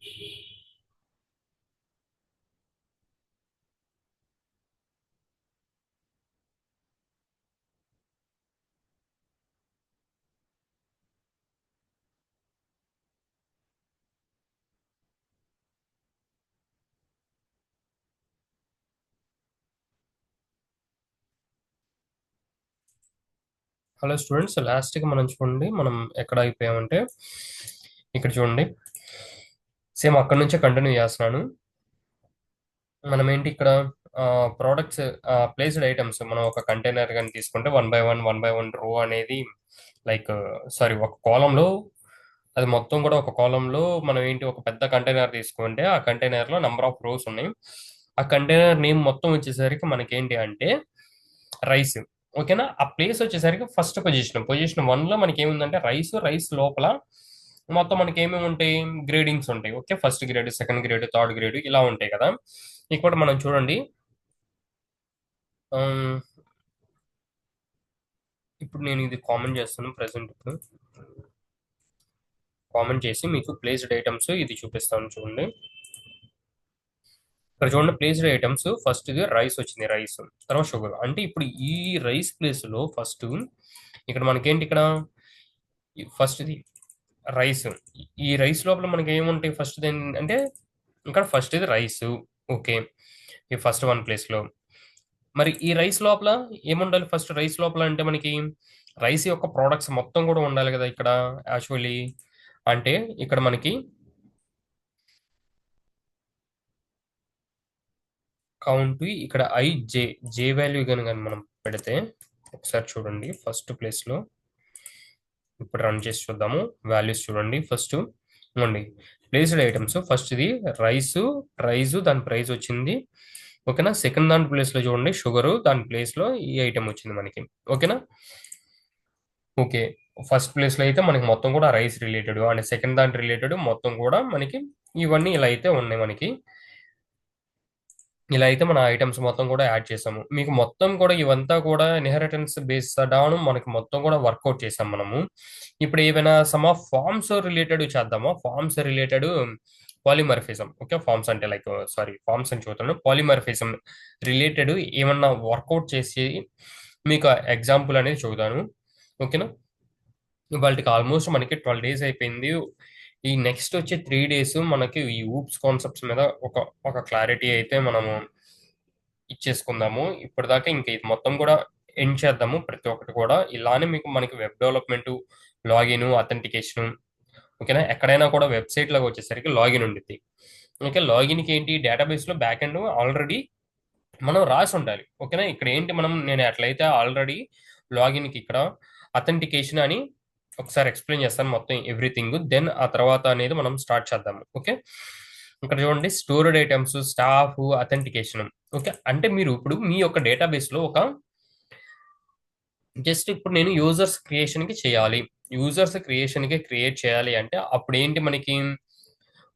Hello students, లాస్ట్కి మనం చూడండి, మనం ఎక్కడ అయిపోయామంటే ఇక్కడ చూడండి. సేమ్ అక్కడ నుంచే కంటిన్యూ చేస్తున్నాను. మనం ఏంటి ఇక్కడ ప్రోడక్ట్స్, ప్లేస్డ్ ఐటమ్స్, మనం ఒక కంటైనర్ కానీ తీసుకుంటే వన్ బై వన్ రో అనేది, లైక్ సారీ, ఒక కాలంలో అది మొత్తం కూడా ఒక కాలంలో మనం ఏంటి ఒక పెద్ద కంటైనర్ తీసుకుంటే ఆ కంటైనర్లో నంబర్ ఆఫ్ రోస్ ఉన్నాయి. ఆ కంటైనర్ నేమ్ మొత్తం వచ్చేసరికి మనకేంటి అంటే రైస్. ఓకేనా? ఆ ప్లేస్ వచ్చేసరికి ఫస్ట్ పొజిషన్ వన్ లో మనకి ఏముందంటే రైస్ లోపల మొత్తం మనకి ఏమేమి ఉంటాయి, గ్రేడింగ్స్ ఉంటాయి. Okay, first grade, second grade, third grade ఇలా ఉంటాయి కదా. ఇక్కడ మనం చూడండి. ఆమ్, ఇప్పుడు నేను ఇది కామెంట్ చేస్తాను ప్రెసెంట్. ఇప్పుడు కామెంట్ చేసి మీకు ప్లేస్డ్ ఐటమ్స్ ఇది చూపిస్తాను చూడండి. ఇక్కడ చూడండి, ప్లేస్డ్ ఐటమ్స్ ఫస్ట్ ఇది రైస్ వచ్చింది, రైస్ తర్వాత షుగర్. అంటే ఇప్పుడు ఈ రైస్ ప్లేస్ లో ఫస్ట్ ఇక్కడ మనకేంటి, ఇక్కడ ఫస్ట్ ఇది రైస్. ఈ రైస్ లోపల మనకి ఏముంటాయి, ఫస్ట్ అంటే ఇక్కడ ఫస్ట్ ఇది రైస్. ఓకే, ఈ ఫస్ట్ వన్ ప్లేస్ లో మరి ఈ రైస్ లోపల ఏముండాలి, ఫస్ట్ రైస్ లోపల అంటే మనకి రైస్ యొక్క ప్రోడక్ట్స్ మొత్తం కూడా ఉండాలి కదా ఇక్కడ. యాక్చువల్లీ అంటే ఇక్కడ మనకి కౌంట్ ఇక్కడ జే వాల్యూ కనుక మనం పెడితే ఒకసారి చూడండి, ఫస్ట్ ప్లేస్ లో ఇప్పుడు రన్ చేసి చూద్దాము. వాల్యూస్ చూడండి ఫస్ట్. ఇవ్వండి, ప్లేస్డ్ ఐటమ్స్ ఫస్ట్ ఇది రైస్, దాని ప్రైస్ వచ్చింది. ఓకేనా? సెకండ్ దాని ప్లేస్ లో చూడండి షుగరు, దాని ప్లేస్ లో ఈ ఐటమ్ వచ్చింది మనకి. ఓకేనా? ఓకే, ఫస్ట్ ప్లేస్ లో అయితే మనకి మొత్తం కూడా రైస్ రిలేటెడ్ అండ్ సెకండ్ దాని రిలేటెడ్ మొత్తం కూడా మనకి ఇవన్నీ ఇలా అయితే ఉన్నాయి మనకి. ఇలా అయితే మన ఐటమ్స్ మొత్తం కూడా యాడ్ చేసాము. మీకు మొత్తం కూడా ఇవంతా కూడా ఇన్హెరిటెన్స్ బేస్డ్ డౌన్ మనకి మొత్తం కూడా వర్కౌట్ చేసాం మనము. ఇప్పుడు ఏమైనా సమ్ ఆఫ్ ఫార్మ్స్ రిలేటెడ్ చేద్దామా? Forms related polymorphism. Okay, forms అంటే లైక్ సారీ, ఫార్మ్స్ అని చూస్తున్నాను. పాలిమర్ఫిజం రిలేటెడ్ ఏమన్నా వర్కౌట్ చేసి మీకు ఎగ్జాంపుల్ అనేది చూద్దాను. ఓకేనా? వాళ్ళకి ఆల్మోస్ట్ మనకి 12 డేస్ అయిపోయింది. ఈ నెక్స్ట్ వచ్చే 3 డేస్ మనకి ఈ ఊప్స్ కాన్సెప్ట్స్ మీద ఒక ఒక క్లారిటీ అయితే మనము ఇచ్చేసుకుందాము. ఇప్పటిదాకా ఇంకా ఇది మొత్తం కూడా ఎండ్ చేద్దాము. ప్రతి ఒక్కటి కూడా ఇలానే మీకు మనకి వెబ్ డెవలప్మెంట్, లాగిన్, అథెంటికేషన్. ఓకేనా? ఎక్కడైనా కూడా వెబ్సైట్ లాగా వచ్చేసరికి లాగిన్ ఉండిద్ది. ఓకే, లాగిన్కి ఏంటి, డేటాబేస్ లో బ్యాక్ ఎండ్ ఆల్రెడీ మనం రాసి ఉండాలి. ఓకేనా? ఇక్కడ ఏంటి, నేను ఎట్లయితే ఆల్రెడీ లాగిన్కి ఇక్కడ అథెంటికేషన్ అని ఒకసారి ఎక్స్ప్లెయిన్ చేస్తాను మొత్తం ఎవ్రీథింగ్. దెన్ ఆ తర్వాత అనేది మనం స్టార్ట్ చేద్దాము. ఓకే, ఇక్కడ చూడండి, stored items, staff, authentication. Okay, అంటే మీరు ఇప్పుడు మీ యొక్క డేటాబేస్ లో ఒక జస్ట్ ఇప్పుడు నేను యూజర్స్ క్రియేషన్ కి చేయాలి. యూజర్స్ క్రియేషన్ కి క్రియేట్ చేయాలి అంటే అప్పుడు ఏంటి,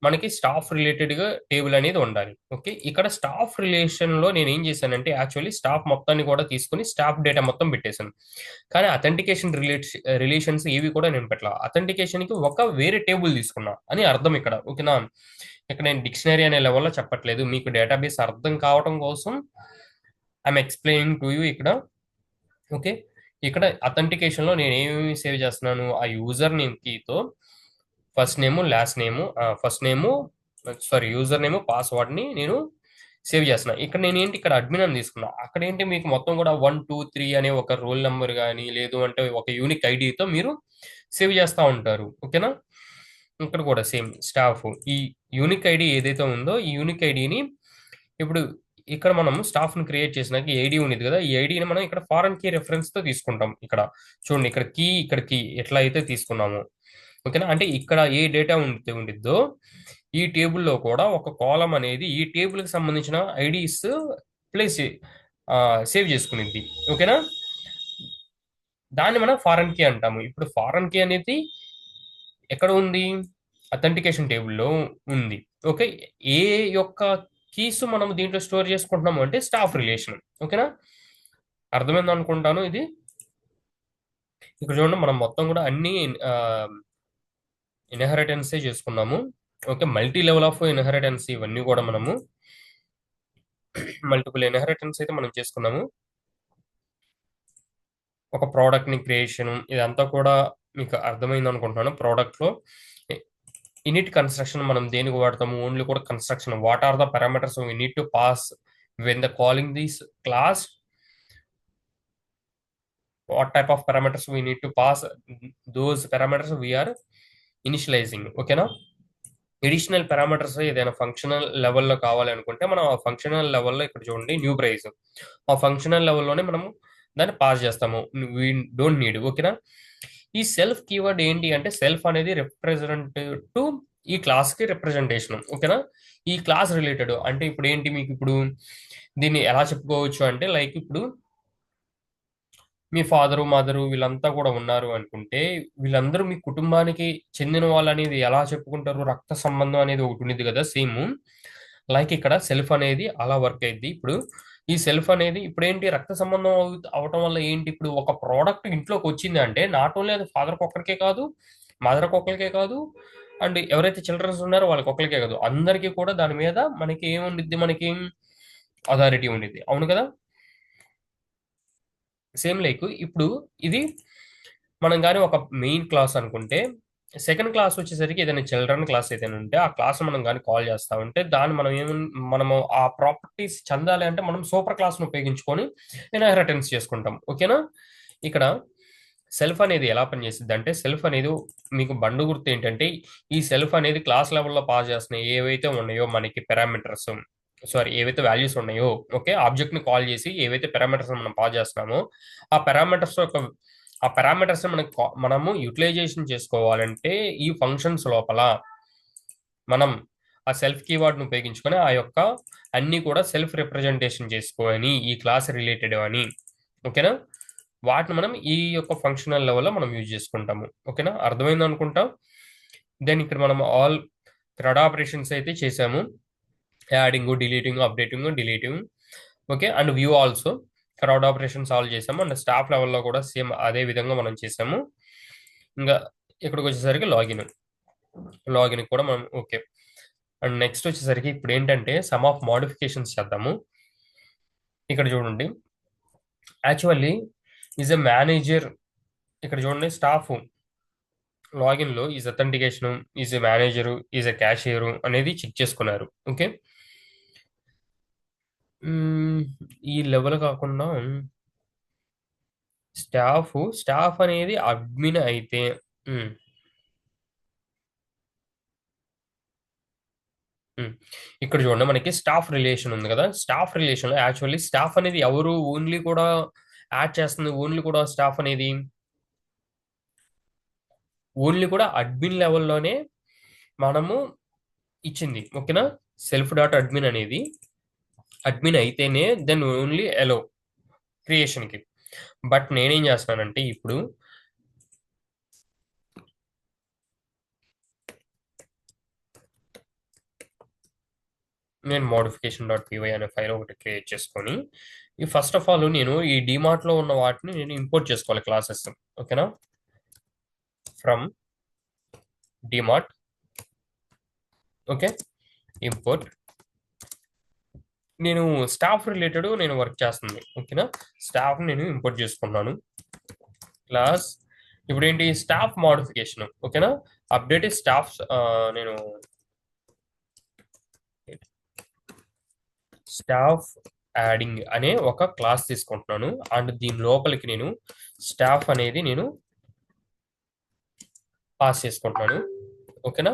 మనకి స్టాఫ్ రిలేటెడ్ గా టేబుల్ అనేది ఉండాలి. ఓకే, ఇక్కడ స్టాఫ్ రిలేషన్ లో నేను ఏం చేశానంటే యాక్చువల్లీ స్టాఫ్ మొత్తాన్ని కూడా తీసుకుని స్టాఫ్ డేటా మొత్తం పెట్టేశాను. కానీ అథెంటికేషన్ రిలేషన్స్ ఏవి కూడా నేను పెట్టలా. అథెంటికేషన్ కి ఒక వేరే టేబుల్ తీసుకున్నా అని అర్థం ఇక్కడ. ఓకేనా? ఇక్కడ నేను డిక్షనరీ అనే లెవెల్లో చెప్పట్లేదు, మీకు డేటాబేస్ అర్థం కావడం కోసం ఐఎమ్ ఎక్స్ప్లెయినింగ్ టు యూ ఇక్కడ. ఓకే, ఇక్కడ అథెంటికేషన్ లో నేను ఏమేమి సేవ్ చేస్తున్నాను, ఆ యూజర్ నేమ్ కీతో first name, last name, first name sorry, user name, password ని నేను సేవ్ చేస్తున్నా. ఇక్కడ నేను ఏంటి, ఇక్కడ అడ్మిన్ అని తీసుకున్నా. అక్కడ ఏంటి, మీకు మొత్తం కూడా 1 2 3 అనే ఒక రోల్ నెంబర్ కానీ లేదు అంటే ఒక యూనిక్ ఐడితో మీరు సేవ్ చేస్తూ ఉంటారు. ఓకేనా? ఇక్కడ కూడా సేమ్ స్టాఫ్, ఈ యూనిక్ ఐడి ఏదైతే ఉందో ఈ యూనిక్ ఐడిని ఇప్పుడు ఇక్కడ మనం స్టాఫ్ ని క్రియేట్ చేసినాక ఈ ఐడి ఉండేది కదా, ఈ ఐడిని మనం ఇక్కడ ఫారెన్ కీ రెఫరెన్స్ తో తీసుకుంటాం. ఇక్కడ చూడండి, ఇక్కడ కీ ఎట్లా అయితే తీసుకున్నాము. ఓకేనా? అంటే ఇక్కడ ఏ డేటా ఉండిద్దో ఈ టేబుల్లో కూడా ఒక కాలం అనేది ఈ టేబుల్ కి సంబంధించిన ఐడీస్ ప్లేస్ సేవ్ చేసుకునిద్ది. ఓకేనా? దాన్ని మనం ఫారెన్ కీ అంటాము. ఇప్పుడు ఫారెన్ కీ అనేది ఎక్కడ ఉంది, అథెంటికేషన్ టేబుల్లో ఉంది. ఓకే, ఏ యొక్క కీస్ మనం దీంట్లో స్టోర్ చేసుకుంటున్నాము అంటే స్టాఫ్ రిలేషన్. ఓకేనా? అర్థమైంది అనుకుంటాను ఇది. ఇక్కడ చూడండి, మనం మొత్తం కూడా అన్ని ఇన్హెరిటెన్సే చేసుకున్నాము. Okay. Multi level of inheritance ఇవన్నీ కూడా మనము మల్టిపుల్ ఇన్హెరిటెన్స్ అయితే మనం చేసుకున్నాము. ఒక ప్రోడక్ట్ ని క్రియేషన్ ఇదంతా కూడా మీకు అర్థమైంది అనుకుంటున్నాను. ప్రోడక్ట్ లో ఇనిట్ కన్స్ట్రక్షన్ మనం దేనికి వాడతాము? ఓన్లీ కూడా construction. What are the parameters we need to pass when the calling this class? What type of parameters we need to pass? Those parameters we are initializing. ఓకేనా? Additional parameters ఏదైనా functional లెవెల్లో కావాలి అనుకుంటే మనం ఆ functional లెవెల్లో ఇక్కడ చూడండి న్యూ ప్రైస్, ఆ ఫంక్షనల్ లెవెల్లోనే మనము దాన్ని పాస్ చేస్తాము. We don't need. ఓకేనా? ఈ సెల్ఫ్ కీవర్డ్ ఏంటి అంటే సెల్ఫ్ అనేది రిప్రజెంట్ టు ఈ క్లాస్ కి రిప్రజెంటేషన్. ఓకేనా? ఈ క్లాస్ రిలేటెడ్ అంటే ఇప్పుడు ఏంటి మీకు ఇప్పుడు దీన్ని ఎలా చెప్పుకోవచ్చు అంటే లైక్ ఇప్పుడు మీ ఫాదరు మదరు వీళ్ళంతా కూడా ఉన్నారు అనుకుంటే వీళ్ళందరూ మీ కుటుంబానికి చెందిన వాళ్ళు అనేది ఎలా చెప్పుకుంటారు? రక్త సంబంధం అనేది ఒకటి ఉంది కదా సేమ్. లైక్ ఇక్కడ సెల్ఫ్ అనేది అలా వర్క్ అయింది. ఇప్పుడు ఈ సెల్ఫ్ అనేది ఇప్పుడు ఏంటి రక్త సంబంధం అవటం వల్ల ఏంటి ఇప్పుడు ఒక ప్రోడక్ట్ ఇంట్లోకి వచ్చింది అంటే నాట్ ఓన్లీ అది ఫాదర్ ఒక్కరికే కాదు, మదర్ ఒక్కరికే కాదు, అండ్ ఎవరైతే చిల్డ్రన్స్ ఉన్నారో వాళ్ళకి ఒక్కరికే కాదు, అందరికీ కూడా దాని మీద మనకి ఏముండిద్ది, మనకి అథారిటీ ఉండిద్ది. అవును కదా? సేమ్ లైక్ ఇప్పుడు ఇది మనం కానీ ఒక మెయిన్ క్లాస్ అనుకుంటే సెకండ్ క్లాస్ వచ్చేసరికి ఏదైనా చిల్డ్రన్ క్లాస్ ఏదైనా ఉంటే ఆ క్లాస్ మనం కానీ కాల్ చేస్తా ఉంటే దాన్ని మనం మనము ఆ ప్రాపర్టీస్ చెందాలి అంటే మనం సూపర్ క్లాస్ను ఉపయోగించుకొని ఇన్హెరిటెన్స్ చేసుకుంటాం. ఓకేనా? ఇక్కడ సెల్ఫ్ అనేది ఎలా పనిచేస్తుంది అంటే సెల్ఫ్ అనేది మీకు బండు గుర్తు ఏంటంటే ఈ సెల్ఫ్ అనేది క్లాస్ లెవెల్లో పాస్ చేస్తున్నాయి ఏవైతే ఉన్నాయో మనకి పారామీటర్స్, సారీ ఏవైతే వాల్యూస్ ఉన్నాయో, ఓకే, ఆబ్జెక్ట్ ని కాల్ చేసి ఏవైతే పారామీటర్స్ మనం పాస్ చేస్తున్నామో ఆ పారామీటర్స్ యొక్క ఆ పారామీటర్స్ మనము యూటిలైజేషన్ చేసుకోవాలంటే ఈ ఫంక్షన్స్ లోపల మనం ఆ సెల్ఫ్ కీవర్డ్ ను ఉపయోగించుకొని ఆ యొక్క అన్ని కూడా సెల్ఫ్ రిప్రజెంటేషన్ చేసుకొని ఈ క్లాస్ రిలేటెడ్ అని. ఓకేనా? వాటిని మనం ఈ యొక్క ఫంక్షనల్ లెవెల్లో మనం యూజ్ చేసుకుంటాము. ఓకేనా? అర్థమైంది అనుకుంటా. దెన్ ఇక్కడ మనం ఆల్ థ్రెడ్ ఆపరేషన్స్ అయితే చేసాము. Adding, deleting, updating, deleting. Okay. And view also crowd operation solve చేసాము. అండ్ స్టాఫ్ లెవెల్లో కూడా సేమ్ అదే విధంగా మనం చేసాము. ఇంకా ఇక్కడికి వచ్చేసరికి లాగిన్, లాగిన్ కూడా మనం ఓకే. అండ్ నెక్స్ట్ వచ్చేసరికి ఇప్పుడు ఏంటంటే సమ్ ఆఫ్ మోడిఫికేషన్స్ చేద్దాము. ఇక్కడ చూడండి యాక్చువల్లీ ఈజ్ ఎ మేనేజర్. ఇక్కడ చూడండి స్టాఫ్ లాగిన్ లో is authentication, is a manager, is a cashier అనేది చెక్ చేసుకున్నారు. ఓకే. మ్మ్, ఈ లెవెల్ కాకుండా స్టాఫ్ అనేది అడ్మిన్ అయితే మ్మ్, మ్మ్. ఇక్కడ చూడండి మనకి స్టాఫ్ రిలేషన్ ఉంది కదా, స్టాఫ్ రిలేషన్ లో యాక్చువల్లీ స్టాఫ్ అనేది ఎవరు ఓన్లీ కూడా యాడ్ చేస్తుంది, ఓన్లీ కూడా స్టాఫ్ అనేది ఓన్లీ కూడా అడ్మిన్ లెవెల్లోనే మనము ఇచ్చింది. ఓకేనా? సెల్ఫ్ డాట్ అడ్మిన్ అనేది అడ్మిన్ అయితేనే దెన్ ఓన్లీ ఎలో క్రియేషన్ కి. బట్ నేనేం చేస్తున్నానంటే ఇప్పుడు నేను మోడిఫికేషన్ డాట్ పీవై అనే ఫైల్ ఒకటి క్రియేట్ చేసుకొని ఈ ఫస్ట్ ఆఫ్ ఆల్ నేను ఈ డిమార్ట్ లో ఉన్న వాటిని నేను ఇంపోర్ట్ చేసుకోవాలి క్లాసెస్. ఓకేనా? ఫ్రమ్ డిమార్ట్. ఓకే. ఇంపోర్ట్. నేను స్టాఫ్ రిలేటెడ్ నేను వర్క్ చేస్తుంది. ఓకేనా? స్టాఫ్ నేను ఇంపోర్ట్ చేసుకున్నాను. క్లాస్ ఇప్పుడు ఏంటి స్టాఫ్ మోడిఫికేషన్. ఓకేనా? Update staff. నేను స్టాఫ్ యాడింగ్ అనే ఒక క్లాస్ తీసుకుంటున్నాను అండ్ దీని లోపలికి నేను స్టాఫ్ అనేది నేను పాస్ చేసుకుంటున్నాను. ఓకేనా?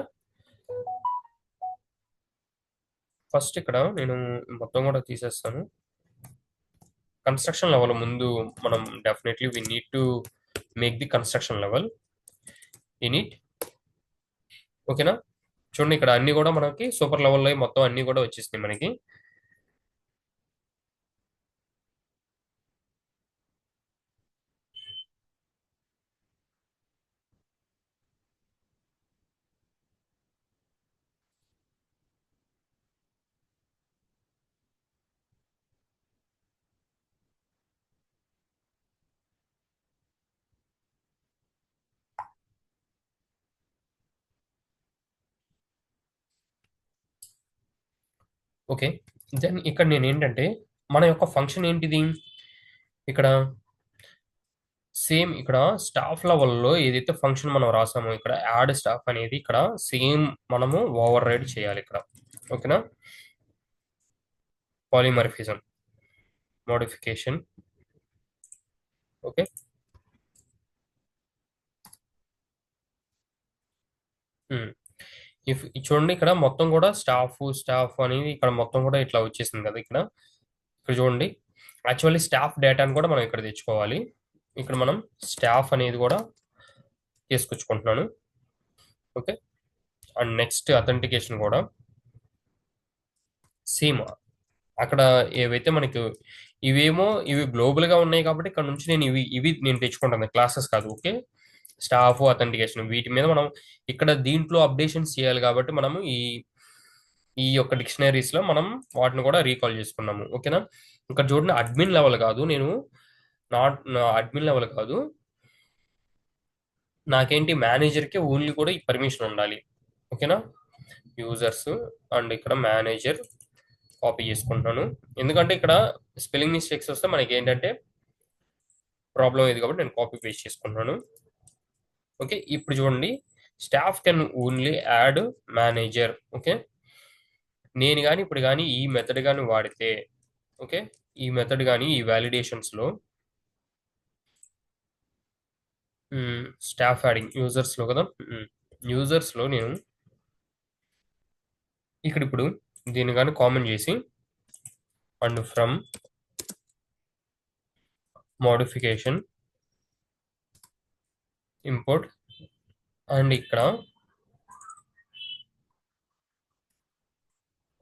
ఫస్ట్ ఇక్కడ నేను మొత్తం కూడా తీసేస్తాను. కన్స్ట్రక్షన్ లెవెల్ ముందు మనం definitely we need to make the construction level init. ఓకేనా? చూడండి ఇక్కడ అన్ని కూడా మనకి సూపర్ లెవెల్లో మొత్తం అన్ని కూడా వచ్చేసినాయి మనకి. ఓకే. దెన్ ఇక్కడ నేనేంటంటే, మన యొక్క ఫంక్షన్ ఏంటిది? ఇక్కడ సేమ్ ఇక్కడ స్టాఫ్ లెవెల్‌లో ఏదైతే ఫంక్షన్ మనం రాసామో ఇక్కడ యాడ్ స్టాఫ్ అనేది ఇక్కడ సేమ్ మనము ఓవర్ రైడ్ చేయాలిక్కడ. ఓకేనా? Polymorphism, modification. ఓకే. హ్మ్. చూడండి ఇక్కడ మొత్తం కూడా స్టాఫ్ అనేది ఇక్కడ మొత్తం కూడా ఇట్లా వచ్చేసింది కదా ఇక్కడ. ఇక్కడ చూడండి. యాక్చువల్లీ స్టాఫ్ డేటాను కూడా మనం ఇక్కడ తెచ్చుకోవాలి. ఇక్కడ మనం స్టాఫ్ అనేది కూడా తీసుకొచ్చుకుంటున్నాను. ఓకే. అండ్ నెక్స్ట్ అథెంటికేషన్ కూడా సేమ్ అక్కడ ఏవైతే మనకు ఇవి గ్లోబల్ గా ఉన్నాయి కాబట్టి ఇక్కడ నుంచి నేను ఇవి నేను తెచ్చుకుంటాను, క్లాసెస్ కాదు. ఓకే. స్టాఫ్ అథెంటికేషన్ వీటి మీద మనం ఇక్కడ దీంట్లో అప్డేషన్స్ చేయాలి కాబట్టి మనము ఈ ఈ యొక్క డిక్షనరీస్ లో మనం వాటిని కూడా రీకాల్ చేసుకున్నాము. ఓకేనా? ఇక్కడ చూడండి, అడ్మిన్ లెవెల్ కాదు, నేను నాట్ అడ్మిన్ లెవెల్ కాదు, నాకేంటి మేనేజర్ కి ఓన్లీ కూడా ఈ పర్మిషన్ ఉండాలి. ఓకేనా? యూజర్స్ అండ్ ఇక్కడ మేనేజర్ కాపీ చేసుకుంటున్నాను. ఎందుకంటే ఇక్కడ స్పెల్లింగ్ మిస్టేక్స్ వస్తే మనకి ఏంటంటే ప్రాబ్లం ఇది కాబట్టి నేను కాపీ పేస్ట్ చేసుకుంటున్నాను. ఓకే. ఇప్పుడు చూడండి, staff can only add manager. Okay. నేను కానీ ఇప్పుడు కానీ ఈ మెథడ్ కానీ వాడితే, ఓకే, ఈ మెథడ్ కానీ ఈ వ్యాలిడేషన్స్ లో స్టాఫ్ యాడింగ్ యూజర్స్ లో కదా, యూజర్స్ లో నేను ఇక్కడ ఇప్పుడు దీన్ని కానీ కామన్ చేసి and from modification import and ఇక్కడ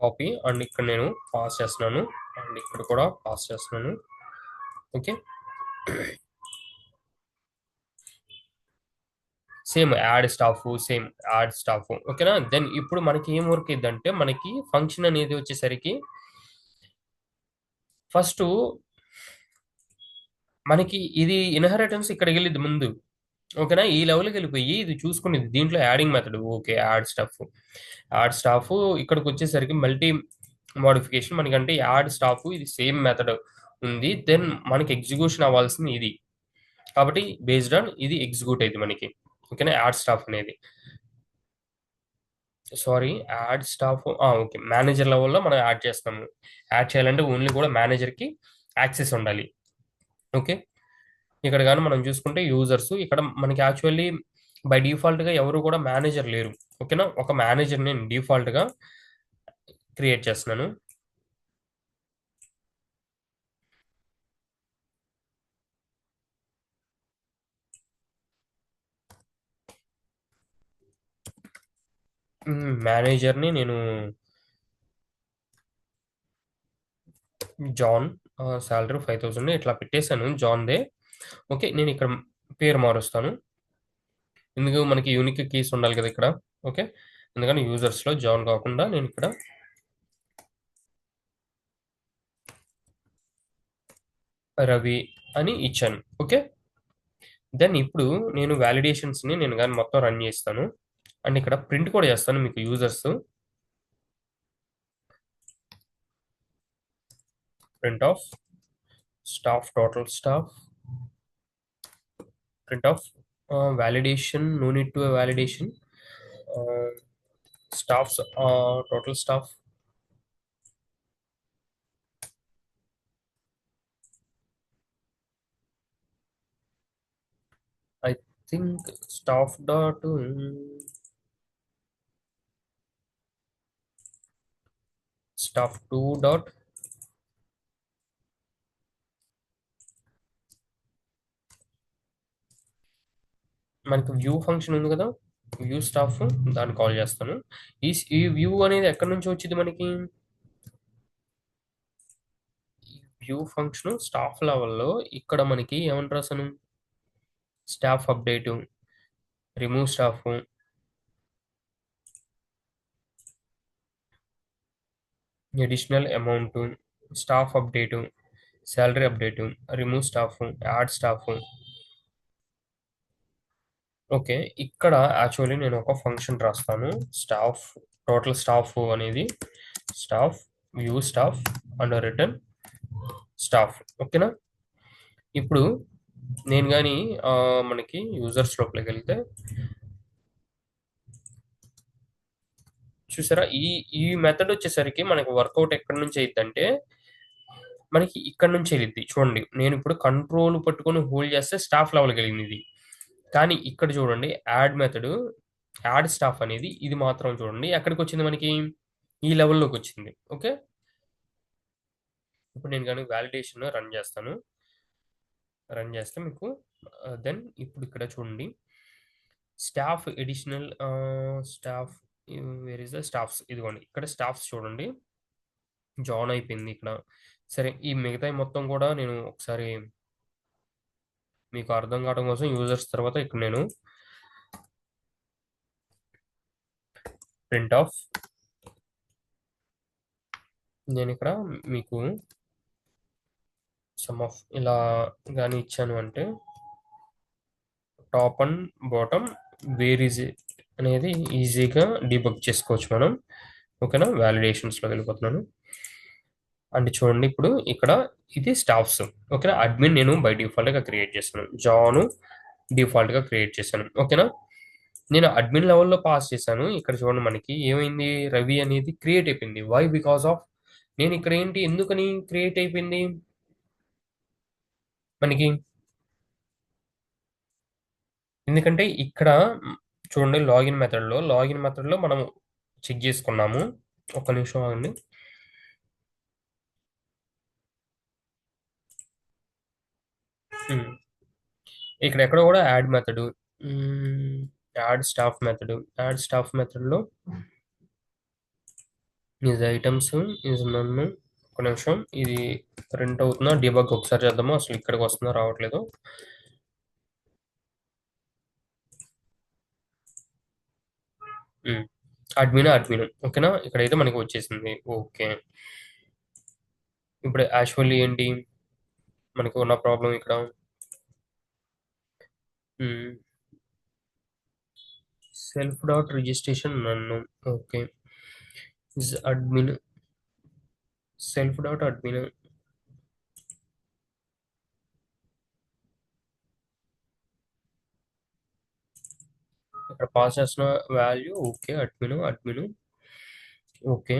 కాపీ అండ్ ఇక్కడ నేను పాస్ చేస్తున్నాను అండ్ ఇక్కడ కూడా పాస్ చేస్తున్నాను. ఓకే. Same add staff. ఓకేనా? దెన్ ఇప్పుడు మనకి ఏం వర్క్ ఇద్దంటే మనకి ఫంక్షన్ అనేది వచ్చేసరికి ఫస్ట్ మనకి ఇది ఇన్హెరిటెన్స్ ఇక్కడికి వెళ్ళింది ముందు. ఓకేనా? ఈ లెవెల్కి వెళ్ళిపోయి ఇది చూసుకునేది దీంట్లో adding method. Okay. Add staff ఇక్కడికి వచ్చేసరికి మల్టీ మోడిఫికేషన్ మనకంటే యాడ్ స్టాఫ్ ఇది సేమ్ మెథడ్ ఉంది. దెన్ మనకి ఎగ్జిక్యూషన్ అవ్వాల్సింది ఇది కాబట్టి బేస్డ్ ఆన్ ఇది ఎగ్జిక్యూట్ అయింది మనకి. ఓకేనా? యాడ్ స్టాఫ్ అనేది sorry add staff okay, manager లెవెల్లో మనం యాడ్ చేస్తాము. యాడ్ చేయాలంటే ఓన్లీ కూడా మేనేజర్కి యాక్సెస్ ఉండాలి. ఓకే. ఇక్కడ కానీ మనం చూసుకుంటే యూజర్స్ ఇక్కడ మనకి యాక్చువల్లీ బై డిఫాల్ట్ గా ఎవరు కూడా మేనేజర్ లేరు. ఓకేనా? ఒక మేనేజర్ నేను డిఫాల్ట్ గా క్రియేట్ చేస్తున్నాను. మేనేజర్ ని నేను జాన్, శాలరీ 5000 ఇట్లా పెట్టేశాను జాన్ దే. ఓకే. నేను ఇక్కడ పేరు మారుస్తాను, ఎందుకు మనకి యూనిక్ కీస్ ఉండాలి కదా ఇక్కడ. ఓకే. ఎందుకంటే యూజర్స్ లో జాన్ కాకుండా నేను ఇక్కడ రవి అని ఇచ్చాను. ఓకే. దెన్ ఇప్పుడు నేను వ్యాలిడేషన్స్ ని నేను కానీ మొత్తం రన్ చేస్తాను అండ్ ఇక్కడ ప్రింట్ కూడా చేస్తాను మీకు users. Print of staff total staff, print of validation, no need to a validation, staffs total staff. I think staff dot staff 2 dot మనకి వ్యూ ఫంక్షన్ ఉంది కదా, వ్యూ స్టాఫ్ దాన్ని కాల్ చేస్తాను. ఈ వ్యూ అనేది ఎక్కడి నుంచి వచ్చింది మనకి? వ్యూ ఫంక్షన్ స్టాఫ్ లెవెల్లో ఇక్కడ మనకి ఏమని రాసాను? Staff update, remove staff, additional amount, staff update, salary update, remove staff, add staff. Okay. ఇక్కడ యాక్చువల్లీ నేను ఒక ఫంక్షన్ రాస్తాను. స్టాఫ్ టోటల్ స్టాఫ్ అనేది staff view staff and return staff. ఓకేనా? ఇప్పుడు నేను కానీ మనకి యూజర్స్ లోపలికి వెళ్తే చూసారా, ఈ ఈ మెథడ్ వచ్చేసరికి మనకి వర్కౌట్ ఎక్కడి నుంచి అయ్యిద్దంటే మనకి ఇక్కడ నుంచి వెళ్ళిద్ది. చూడండి, నేను ఇప్పుడు కంట్రోల్ పట్టుకొని హోల్డ్ చేస్తే స్టాఫ్ లెవెల్కి వెళ్ళింది ఇది. కానీ ఇక్కడ చూడండి, యాడ్ మెథడ్, యాడ్ స్టాఫ్ అనేది ఇది మాత్రం చూడండి ఎక్కడికి వచ్చింది మనకి, ఈ లెవెల్లోకి వచ్చింది. ఓకే, ఇప్పుడు నేను కానీ వ్యాలిడేషన్ రన్ చేస్తే మీకు దెన్ ఇప్పుడు ఇక్కడ చూడండి, staff additional staff, where is the staffs, ఇదిగోండి ఇక్కడ స్టాఫ్స్ చూడండి జాయిన్ అయిపోయింది ఇక్కడ. సరే, ఈ మిగతాయి మొత్తం కూడా నేను ఒకసారి మీకు అర్థం కావడం కోసం యూజర్స్ తర్వాత ఇక్కడ నేను ప్రింట్ ఆఫ్, నేను ఇక్కడ మీకు సమ్ ఆఫ్ ఇలా కానీ ఇచ్చాను అంటే top and bottom where is it అనేది ఈజీగా డీబగ్ చేసుకోవచ్చు మనం. ఓకేనా? వ్యాలిడేషన్స్లో వెళ్ళిపోతున్నాను అంటే చూడండి, ఇప్పుడు ఇక్కడ ఇది స్టాఫ్స్. ఓకేనా? అడ్మిన్ నేను బై డిఫాల్ట్గా క్రియేట్ చేశాను, జాను డిఫాల్ట్గా క్రియేట్ చేశాను. ఓకేనా? నేను అడ్మిన్ లెవెల్లో పాస్ చేశాను. ఇక్కడ చూడండి మనకి ఏమైంది, రవి అనేది క్రియేట్ అయిపోయింది. వై? బికాస్ ఆఫ్ నేను ఇక్కడ ఏంటి, ఎందుకని క్రియేట్ అయిపోయింది మనకి, ఎందుకంటే ఇక్కడ చూడండి లాగిన్ మెథడ్లో మనం చెక్ చేసుకున్నాము. ఒక్క నిమిషం ఆగండి. ఇక్కడ ఎక్కడ కూడా యాడ్ మెథడ్, యాడ్ స్టాఫ్ మెథడ్లో ఈజ్ ఐటమ్స్ ఈజ్ నన్ను, ఒక నిమిషం, ఇది ప్రింట్ అవుతుందా డిబగ్ ఒకసారి చేద్దాము, అసలు ఇక్కడికి వస్తుందా రావట్లేదు. అడ్మిన్. ఓకేనా? ఇక్కడైతే మనకి వచ్చేసింది. ఓకే, ఇప్పుడు యాక్చువల్లీ ఏంటి మనకి ఉన్న ప్రాబ్లం ఇక్కడ, సెల్ఫ్ డాట్ రిజిస్ట్రేషన్ నన్ను. Okay, is admin, self dot admin, ఇక్కడ పాస్ చేసిన value okay, admin. Okay,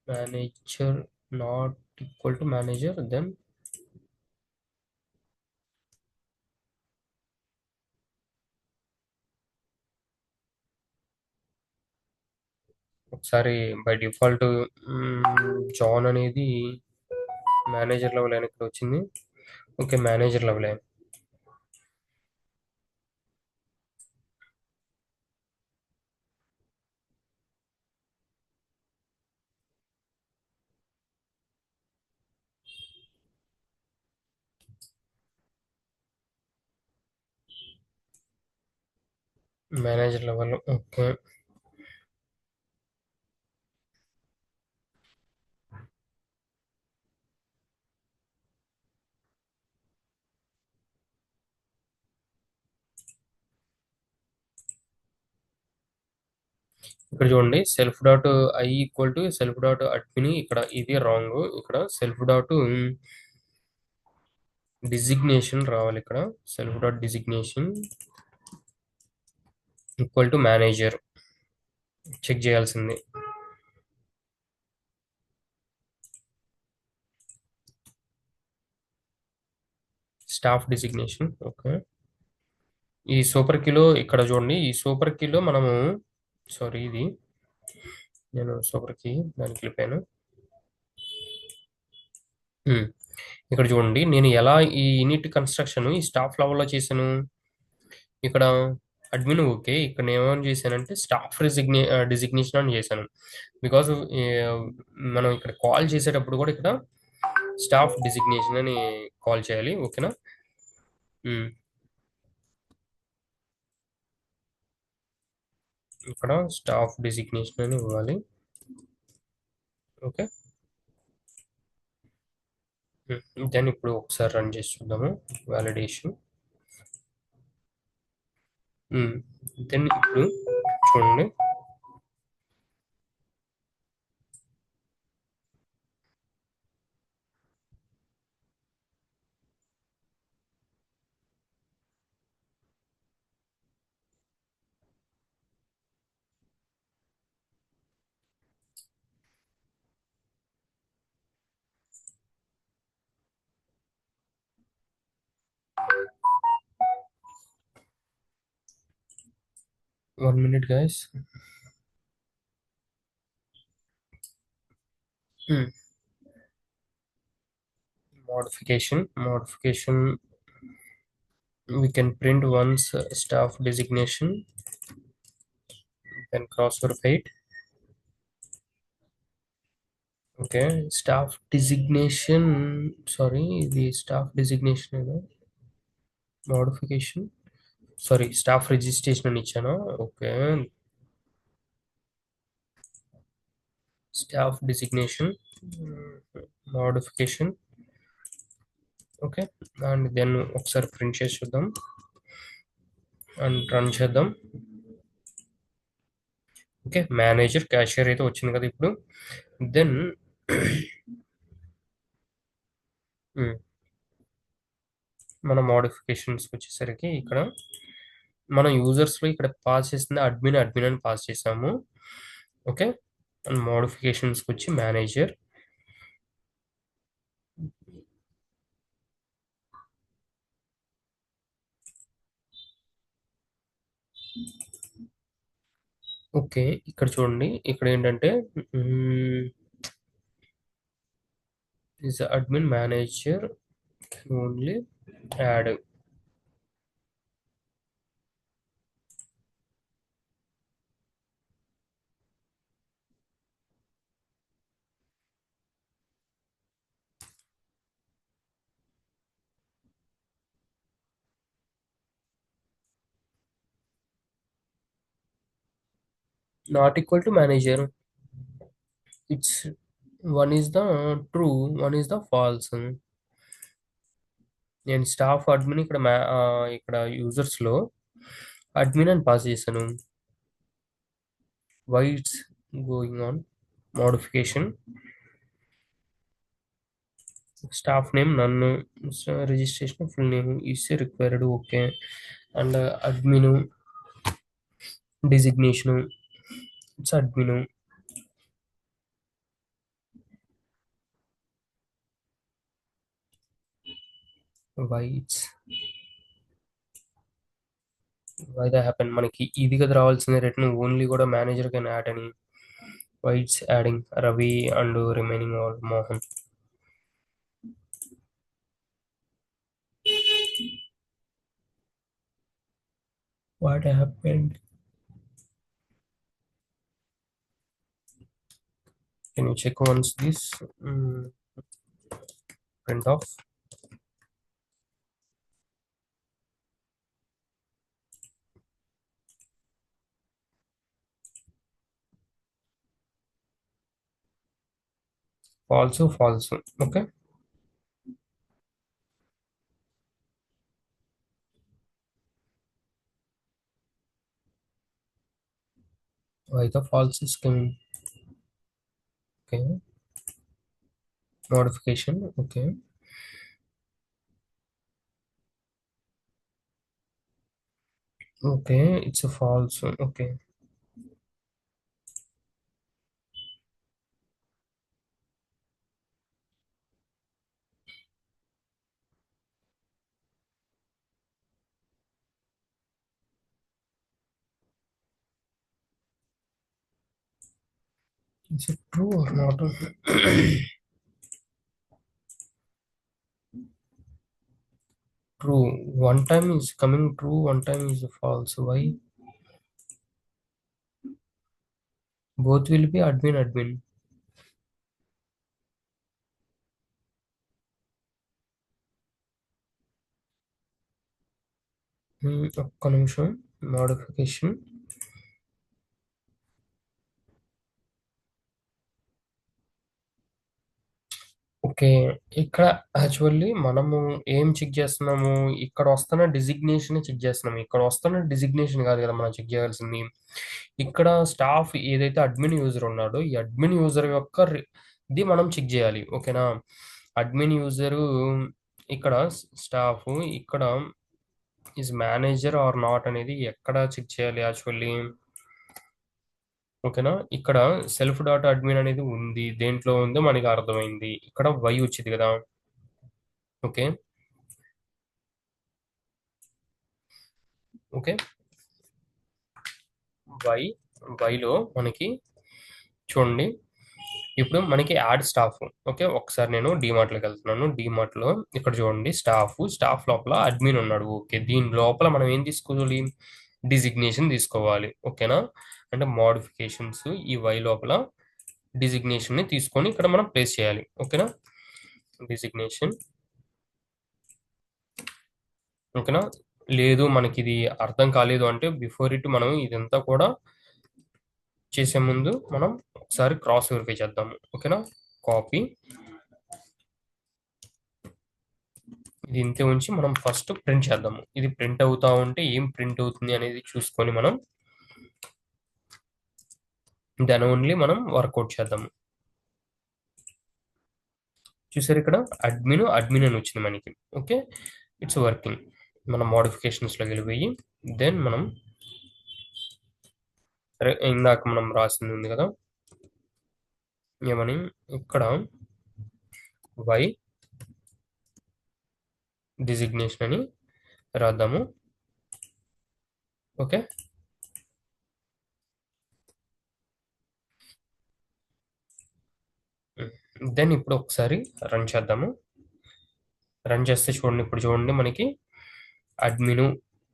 manager not equal to manager, then ఒకసారి బై డిఫాల్ట్ జాన్ అనేది మేనేజర్ లెవెల్ అని ఇక్కడ వచ్చింది. Okay, manager level. Manager level. Okay, ఇక్కడ చూడండి, self dot I equal to self dot admin, ఇక్కడ ఇది రాంగ్. ఇక్కడ సెల్ఫ్ డాట్ డిజిగ్నేషన్ రావాలి. ఇక్కడ self dot designation equal to manager check చేయాల్సింది. Staff designation. ఓకే, ఈ సూపర్ కీలో ఇక్కడ చూడండి, ఈ సూపర్ కీలో మనము, సారీ ఇది నేను సూపర్ కీ దానికి వెళ్ళిపోయాను. ఇక్కడ చూడండి, నేను ఎలా ఈ యూనిట్ కన్స్ట్రక్షన్ ఈ స్టాఫ్ లెవెల్లో చేశాను. ఇక్కడ అడ్మిన్ ఓకే, ఇక్కడ నేను ఏమని చేశానంటే స్టాఫ్ డిజిగ్నేషన్ అని చేశాను. బికాజ్ మనం ఇక్కడ కాల్ చేసేటప్పుడు కూడా ఇక్కడ స్టాఫ్ డిజిగ్నేషన్ అని కాల్ చేయాలి. ఓకేనా? ఇక్కడ స్టాఫ్ డిజిగ్నేషన్ అని ఇవ్వాలి. ఓకే, దెన్ ఇప్పుడు ఒకసారి రన్ చేసి చూద్దాము వ్యాలిడేషన్. దెన్ ఇప్పుడు చూడండి, 1 minute, guys. Hmm. Modification. We can print once staff designation, then cross verify it. Okay, staff designation. Sorry, the staff designation modification. Sorry, staff registration అని ఇచ్చాను. Okay, staff designation modification. Okay, and then ఒకసారి print చేసి చూద్దాం and run చేద్దాం. Okay, manager cashier అయితే వచ్చింది కదా ఇప్పుడు. దెన్ మన మోడిఫికేషన్స్కి వచ్చేసరికి ఇక్కడ మన యూజర్స్లో ఇక్కడ పాస్ చేసింది అడ్మిన్ అని పాస్ చేసాము. ఓకే, అండ్ మోడిఫికేషన్స్కి వచ్చి మేనేజర్. ఓకే, ఇక్కడ చూడండి, ఇక్కడ ఏంటంటే is the admin manager can only add. Not equal to manager. It's one is the true, one is the false. నేను స్టాఫ్ అడ్మిన్ ఇక్కడ ఇక్కడ యూజర్స్ లో అడ్మిన్ అని పాస్ చేశాను. Why it's going on modification. Staff name నన్ను, registration full name is required. Okay, and admin designation it's admin. Why it's why that happened మనకి ఇది కదా రావాల్సిన రిటర్న్ ఓన్లీ కూడా మేనేజర్ కెన్ యాడ్ అని. why it's adding Ravi and remaining all Mohan. What happened? Can you check once this print off? false. Okay, why the false is coming? Okay, modification. Okay, it's a false. Okay, is it true or not? True, one time is coming true, one time is false. Why? Both will be admin. ఒక్క నిమిషం, modification. Okay, ఇక్కడ actually మనము ఏం check చేస్తున్నాము, ఇక్కడ వస్తున్న designation check చేస్తున్నాము. ఇక్కడ వస్తున్న డిజిగ్నేషన్ కాదు కదా మనం చెక్ చేయాల్సింది. ఇక్కడ స్టాఫ్ ఏదైతే అడ్మిన్ యూజర్ ఉన్నాడో ఈ అడ్మిన్ యూజర్ యొక్క ఇది మనం చెక్ చేయాలి. ఓకేనా, అడ్మిన్ యూజరు ఇక్కడ స్టాఫ్ ఇక్కడ ఈజ్ మేనేజర్ ఆర్ నాట్ అనేది ఎక్కడ చెక్ చేయాలి యాక్చువల్లీ. ఓకేనా, ఇక్కడ సెల్ఫ్ డాట్ అడ్మిన్ అనేది ఉంది, దేంట్లో ఉందో మనకి అర్థమైంది. ఇక్కడ వై వచ్చింది కదా. ఓకే, ఓకే, వై వైలో మనకి చూడండి ఇప్పుడు మనకి యాడ్ స్టాఫ్. ఓకే, ఒకసారి నేను డీమార్ట్లోకి వెళ్తున్నాను. డీమార్ట్లో ఇక్కడ చూడండి స్టాఫ్ లోపల అడ్మిన్ ఉన్నాడు. ఓకే, దీని లోపల మనం ఏం తీసుకోవాలి? డిజిగ్నేషన్ తీసుకోవాలి. ఓకేనా? అంటే మోడిఫికేషన్స్ ఈ వై లోపల డిజిగ్నేషన్ ని తీసుకొని ఇక్కడ మనం ప్లేస్ చేయాలి. ఓకేనా? డిజిగ్నేషన్. ఓకేనా? లేదు మనకి ఇది అర్థం కాలేదు అంటే బిఫోర్ ఇట్ మనం ఇదంతా కూడా చేసే ముందు మనం ఒకసారి క్రాస్ వెరిఫై చేద్దాము. ఓకేనా? కాపీ ఇది ఇంతే ఉంచి మనం ఫస్ట్ ప్రింట్ చేద్దాము. ఇది ప్రింట్ అవుతా ఉంటే ఏం ప్రింట్ అవుతుంది అనేది చూసుకొని మనం దాని ఓన్లీ మనం వర్కౌట్ చేద్దాము. చూసారు ఇక్కడ అడ్మిన్ అని వచ్చింది మనకి. Okay, it's working. మనం మోడిఫికేషన్స్లోకి వెళ్ళిపోయి దెన్ మనం ఇందాక మనం రాసింది ఉంది కదా ఏమని, ఇక్కడ వై డిజిగ్నేషన్ అని రాద్దాము. ఓకే, దెన్ ఇప్పుడు ఒకసారి రన్ చేద్దాము. రన్ చేస్తే చూడండి, ఇప్పుడు చూడండి మనకి అడ్మిన్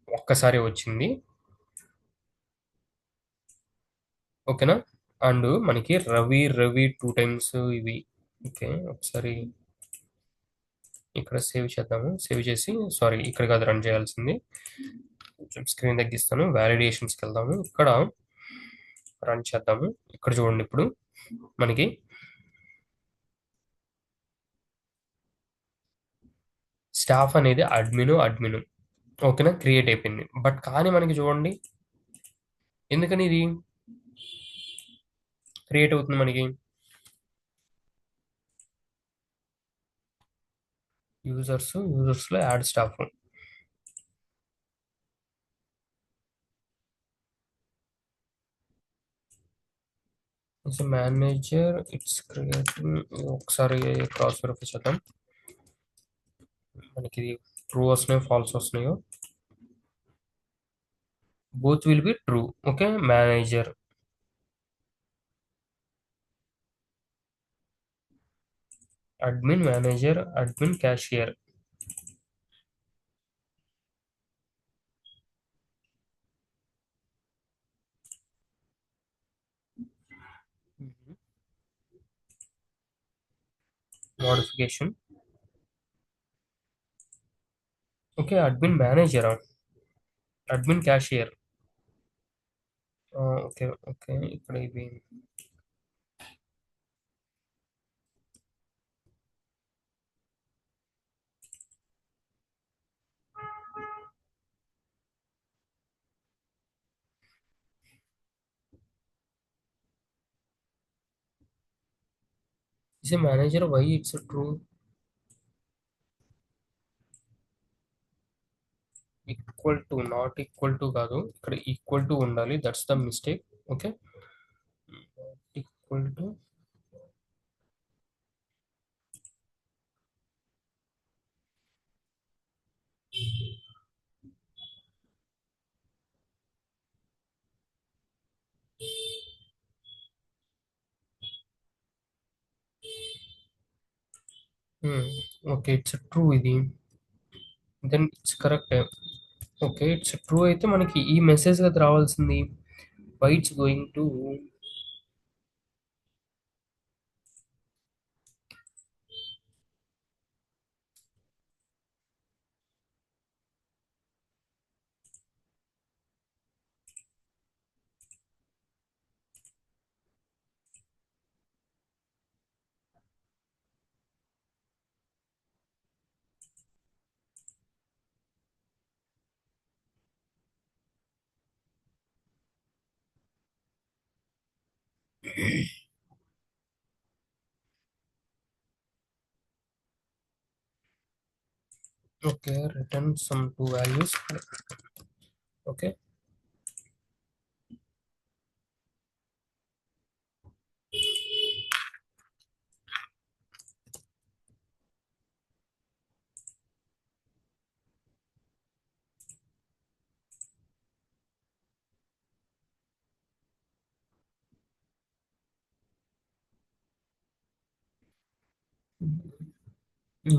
ఒక్కసారి వచ్చింది. ఓకేనా? అండ్ మనకి రవి 2 టైమ్స్ ఇవి. ఓకే, ఒకసారి ఇక్కడ సేవ్ చేద్దాము. సేవ్ చేసి సారీ ఇక్కడ కాదు రన్ చేయాల్సింది. కొంచెం స్క్రీన్ తగ్గిస్తాను. వ్యాలిడేషన్స్కి వెళ్దాము. ఇక్కడ రన్ చేద్దాము. ఇక్కడ చూడండి ఇప్పుడు మనకి స్టాఫ్ అనేది అడ్మిన్. ఓకేనా? క్రియేట్ అయిపోయింది. బట్ కానీ మనకి చూడండి ఎందుకని ఇది క్రియేట్ అవుతుంది మనకి? యూజర్స్లో add staff. Manager it's creating. ఒకసారి క్రాస్ వెరిఫై చేద్దాం. మనకి ట్రూ వస్తున్నాయో ఫాల్స్ వస్తున్నాయో. Both will be true. Okay, manager manager admin cashier. Modification. Okay, admin మేనేజరా? Admin cashier. ఓకే ఓకే, ఇక్కడ ఇవి is manager why it's true. Equal to not equal to కాదు, ఇక్కడ ఈక్వల్ టు ఉండాలి. That's the mistake. Okay, equal to. Okay, it's true ఇది. Then it's correct. Okay, it's true అయితే మనకి ఈ message కదా రావాల్సింది. Why it's going to. Okay, return some two values. Okay,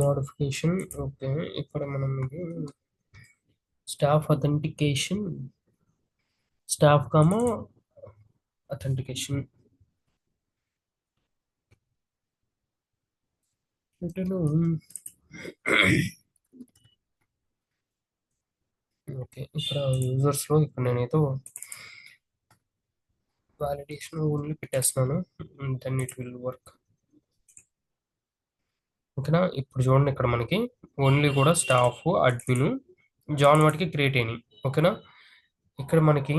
modification. Okay. ఇక్కడ మనం ఇది staff authentication, staff comma authentication. వీటిలో ఓకే. ఇక్కడ యూజర్స్లో ఇక్కడ నేనైతే వాలిడేషన్ ఓన్లీ పెట్టేస్తున్నాను. Then it will work. ఓకేనా. ఇప్పుడు చూడండి, ఇక్కడ మనకి ఓన్లీ కూడా స్టాఫ్, అడ్మిన్, జాన్ వాటికి క్రియేట్ అయినాయి. ఓకేనా. ఇక్కడ మనకి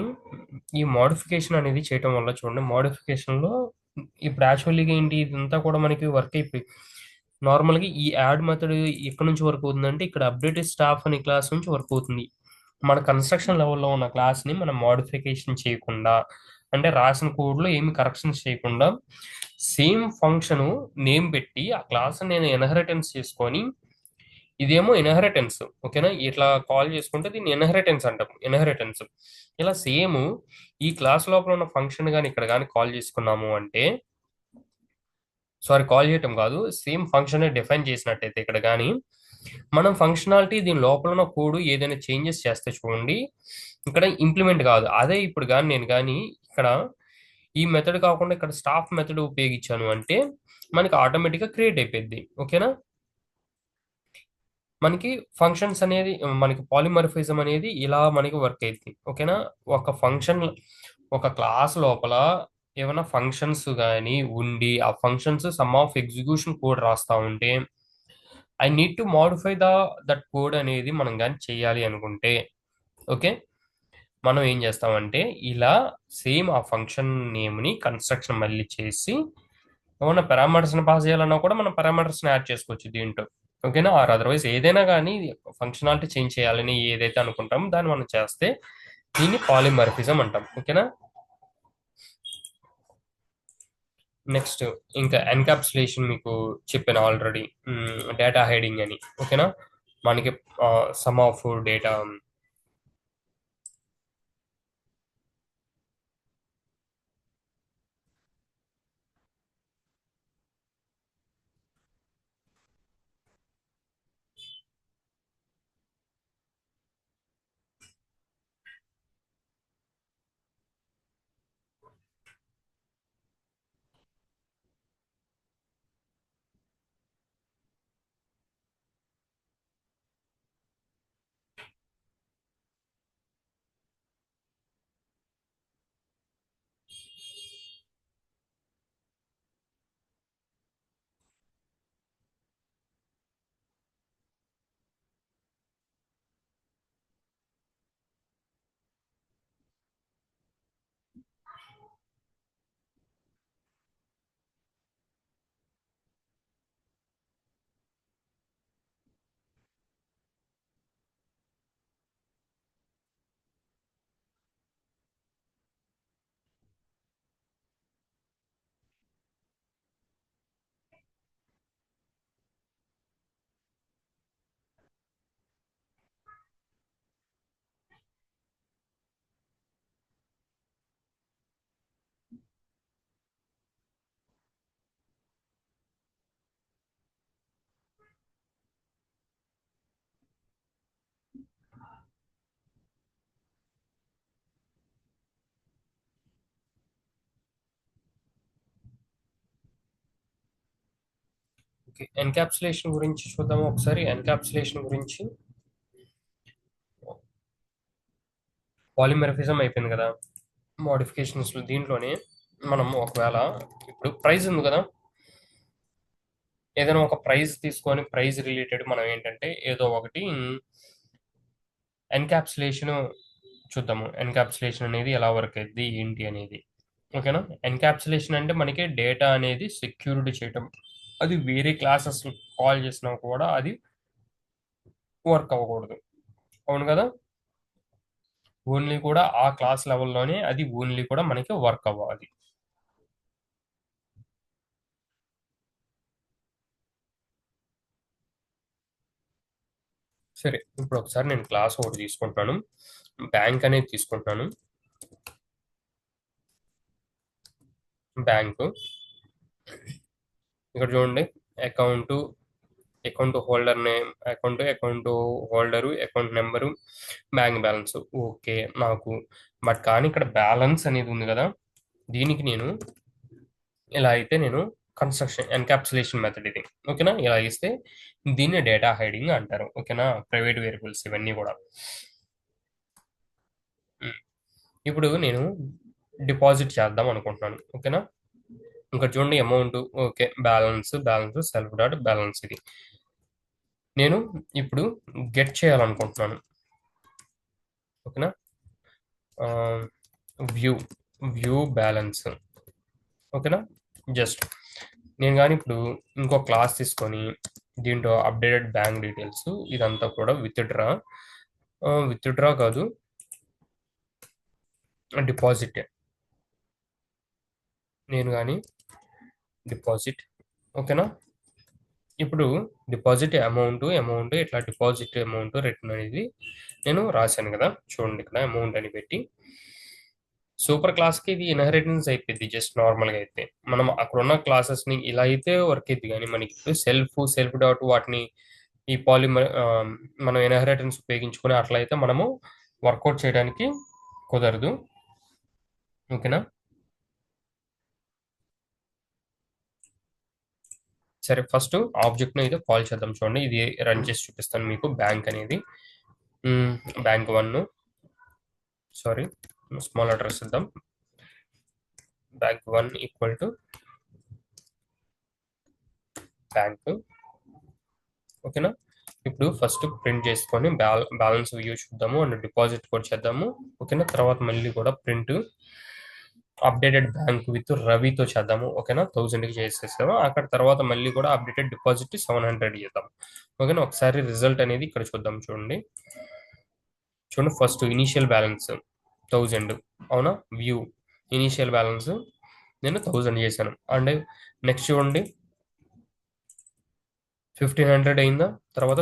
ఈ మోడిఫికేషన్ అనేది చేయటం వల్ల చూడండి, మోడిఫికేషన్లో ఇప్పుడు యాక్చువల్లీగా ఏంటి, ఇదంతా కూడా మనకి వర్క్ అయిపోయి నార్మల్గా ఈ యాడ్ మెథడ్ ఎక్కడి నుంచి వర్క్ అవుతుందంటే ఇక్కడ అప్డేటెడ్ స్టాఫ్ అనే క్లాస్ నుంచి వర్క్ అవుతుంది. మన కన్స్ట్రక్షన్ లెవెల్లో ఉన్న క్లాస్ని మనం మోడిఫికేషన్ చేయకుండా, అంటే రాసిన కోడ్లో ఏమి కరెక్షన్స్ చేయకుండా సేమ్ ఫంక్షన్ నేమ్ పెట్టి ఆ క్లాస్ నేను ఇన్హెరిటెన్స్ చేసుకొని, ఇదేమో ఇన్హెరిటెన్స్. ఓకేనా. ఇట్లా కాల్ చేసుకుంటే దీన్ని ఇన్హెరిటెన్స్ అంటాం. ఇన్హెరిటెన్స్ ఇలా సేమ్ ఈ క్లాస్ లోపల ఉన్న ఫంక్షన్ కానీ ఇక్కడ కానీ కాల్ చేసుకున్నాము అంటే, సారీ, కాల్ చేయటం కాదు, సేమ్ ఫంక్షన్ డిఫైన్ చేసినట్టయితే ఇక్కడ కానీ మనం ఫంక్షనాలిటీ దీని లోపల ఉన్న కోడ్ ఏదైనా చేంజెస్ చేస్తే చూడండి, ఇక్కడ ఇంప్లిమెంట్ కాదు. అదే ఇప్పుడు కానీ నేను కానీ ఇక్కడ ఈ మెథడ్ కాకుండా ఇక్కడ స్టాఫ్ మెథడ్ ఉపయోగించాను అంటే మనకి ఆటోమేటిక్గా క్రియేట్ అయిపోయింది. ఓకేనా. మనకి ఫంక్షన్స్ అనేది, మనకి పాలిమర్ఫిజం అనేది ఇలా మనకి వర్క్ అవుతుంది. ఓకేనా. ఒక ఫంక్షన్, ఒక క్లాస్ లోపల ఏమైనా ఫంక్షన్స్ కానీ ఉండి ఆ functions some of execution code రాస్తా ఉంటే I need to modify that code అనేది మనం కానీ చేయాలి అనుకుంటే, ఓకే, మనం ఏం చేస్తామంటే ఇలా సేమ్ ఆ ఫంక్షన్ నేమ్ని కన్స్ట్రక్షన్ మళ్ళీ చేసి ఏమన్నా పారామీటర్స్ని పాస్ చేయాలన్నా కూడా మనం పారామీటర్స్ని యాడ్ చేసుకోవచ్చు దీంట్లో. ఓకేనా. ఆర్ అదర్వైజ్ ఏదైనా కానీ ఫంక్షనాలిటీ చేంజ్ చేయాలని ఏదైతే అనుకుంటామో దాన్ని మనం చేస్తే దీన్ని పాలిమర్ఫిజం అంటాం. ఓకేనా. నెక్స్ట్ ఇంకా ఎన్కాప్సులేషన్ మీకు చెప్పాను ఆల్రెడీ, డేటా హైడింగ్ అని. ఓకేనా. మనకి some of data. Okay. Encapsulation గురించి చూద్దాము ఒకసారి. ఎన్కాప్సులేషన్ గురించి పాలిమర్ఫిజం అయిపోయింది కదా, మోడిఫికేషన్స్ దీంట్లోనే మనం ఒకవేళ ఇప్పుడు ప్రైస్ ఉంది కదా, ఏదైనా ఒక ప్రైజ్ తీసుకొని ప్రైజ్ రిలేటెడ్ మనం ఏంటంటే ఏదో ఒకటి ఎన్కాప్సులేషన్ చూద్దాము. ఎన్కాప్సులేషన్ అనేది ఎలా వర్క్ అయింది ఏంటి అనేది. ఓకేనా. ఎన్కాప్సులేషన్ అంటే మనకి డేటా అనేది సెక్యూరిటీ చేయటం, అది వేరే క్లాసెస్ కాల్ చేసినా కూడా అది వర్క్ అవ్వకూడదు. అవును కదా. ఓన్లీ కూడా ఆ క్లాస్ లెవెల్లోనే అది ఓన్లీ కూడా మనకి వర్క్ అవ్వాలి. సరే, ఇప్పుడు ఒకసారి నేను క్లాస్ ఒకటి తీసుకుంటున్నాను, బ్యాంక్ అనేది తీసుకుంటున్నాను. బ్యాంకు ఇక్కడ చూడండి, account, account holder name, account holder, account number, bank balance. Okay. నాకు బట్ కానీ ఇక్కడ బ్యాలెన్స్ అనేది ఉంది కదా, దీనికి నేను ఇలా అయితే నేను కన్స్ట్రక్షన్ ఎన్కాప్సులేషన్ మెథడ్ ఇది. ఓకేనా? ఇలా ఇస్తే దీన్ని డేటా హైడింగ్ అంటారు. ఓకేనా? ప్రైవేట్ వేరియబుల్స్ ఇవన్నీ కూడా. ఉమ్. ఇప్పుడు నేను డిపాజిట్ చేద్దాం అనుకుంటున్నాను. ఓకేనా? ఇంకా చూడండి amount. Okay. Balance self dot balance ఇది. నేను ఇప్పుడు గెట్ చేయాలనుకుంటున్నాను. ఓకేనా? View view balance. ఓకేనా? జస్ట్ నేను కానీ ఇప్పుడు ఇంకో క్లాస్ తీసుకొని దీంట్లో అప్డేటెడ్ బ్యాంక్ డీటెయిల్స్ ఇదంతా కూడా విత్డ్రా కాదు, డిపాజిట్. నేను కానీ డిపాజిట్. ఓకేనా? ఇప్పుడు డిపాజిట్ అమౌంట్ ఇట్లా డిపాజిట్ అమౌంట్ రిటర్న్ అనేది నేను రాశాను కదా, చూడండి ఇక్కడ అమౌంట్ అని పెట్టి. సూపర్ క్లాస్కి ఇది ఇన్హెరిటెన్స్ అయిపోయింది జస్ట్ నార్మల్గా అయితే. మనం అక్కడ ఉన్న క్లాసెస్ని ఇలా అయితే వర్క్ అయింది, కానీ మనకి ఇప్పుడు సెల్ఫ్ డాట్ వాటిని ఈ పాలిమర్ మనం ఇన్హెరిటెన్స్ ఉపయోగించుకుని అట్లా అయితే మనము వర్కౌట్ చేయడానికి కుదరదు. ఓకేనా? సరే, ఫస్ట్ ఆబ్జెక్ట్ని అయితే కాల్ చేద్దాం. చూడండి, ఇది రన్ చేసి చూపిస్తాను మీకు. బ్యాంక్ అనేది బ్యాంక్ 1, సారీ స్మాల్ అడ్రస్ ఇద్దాం. Bank 1 equal to bank. ఓకేనా? ఇప్పుడు ఫస్ట్ ప్రింట్ చేసుకొని బ్యాలెన్స్ వ్యూ చూద్దాము అండ్ డిపాజిట్ కూడా చేద్దాము. ఓకేనా? తర్వాత మళ్ళీ కూడా ప్రింట్ అప్డేటెడ్ బ్యాంక్ విత్ రవితో చేద్దాము. ఓకేనా? 1000కి చేసేసాము. అక్కడ తర్వాత మళ్ళీ కూడా అప్డేటెడ్ డిపాజిట్ 700 చేద్దాం. ఓకేనా? ఒకసారి రిజల్ట్ అనేది ఇక్కడ చూద్దాం. చూడండి, ఫస్ట్ ఇనీషియల్ బ్యాలెన్స్ 1000. అవునా? వ్యూ ఇనీషియల్ బ్యాలెన్స్ నేను 1000 చేశాను. అండ్ నెక్స్ట్ చూడండి 1500 అయిందా, తర్వాత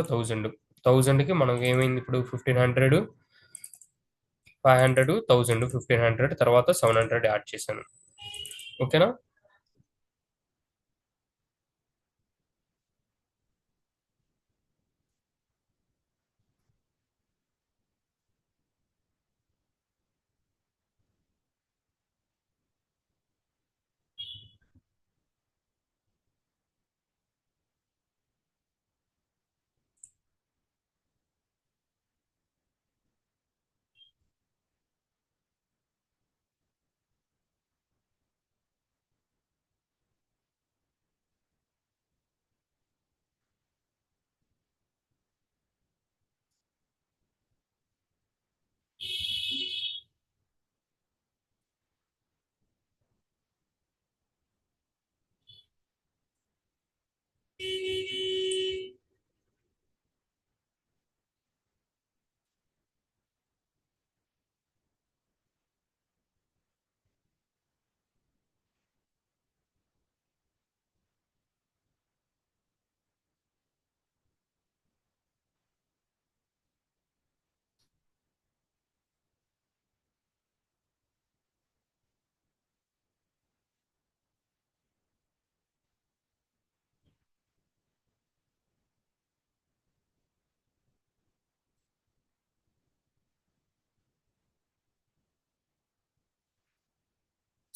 1000కి మనకి ఏమైంది ఇప్పుడు 1500, 500, 1000, 1500 తర్వాత 700 యాడ్ చేశాను. ఓకేనా?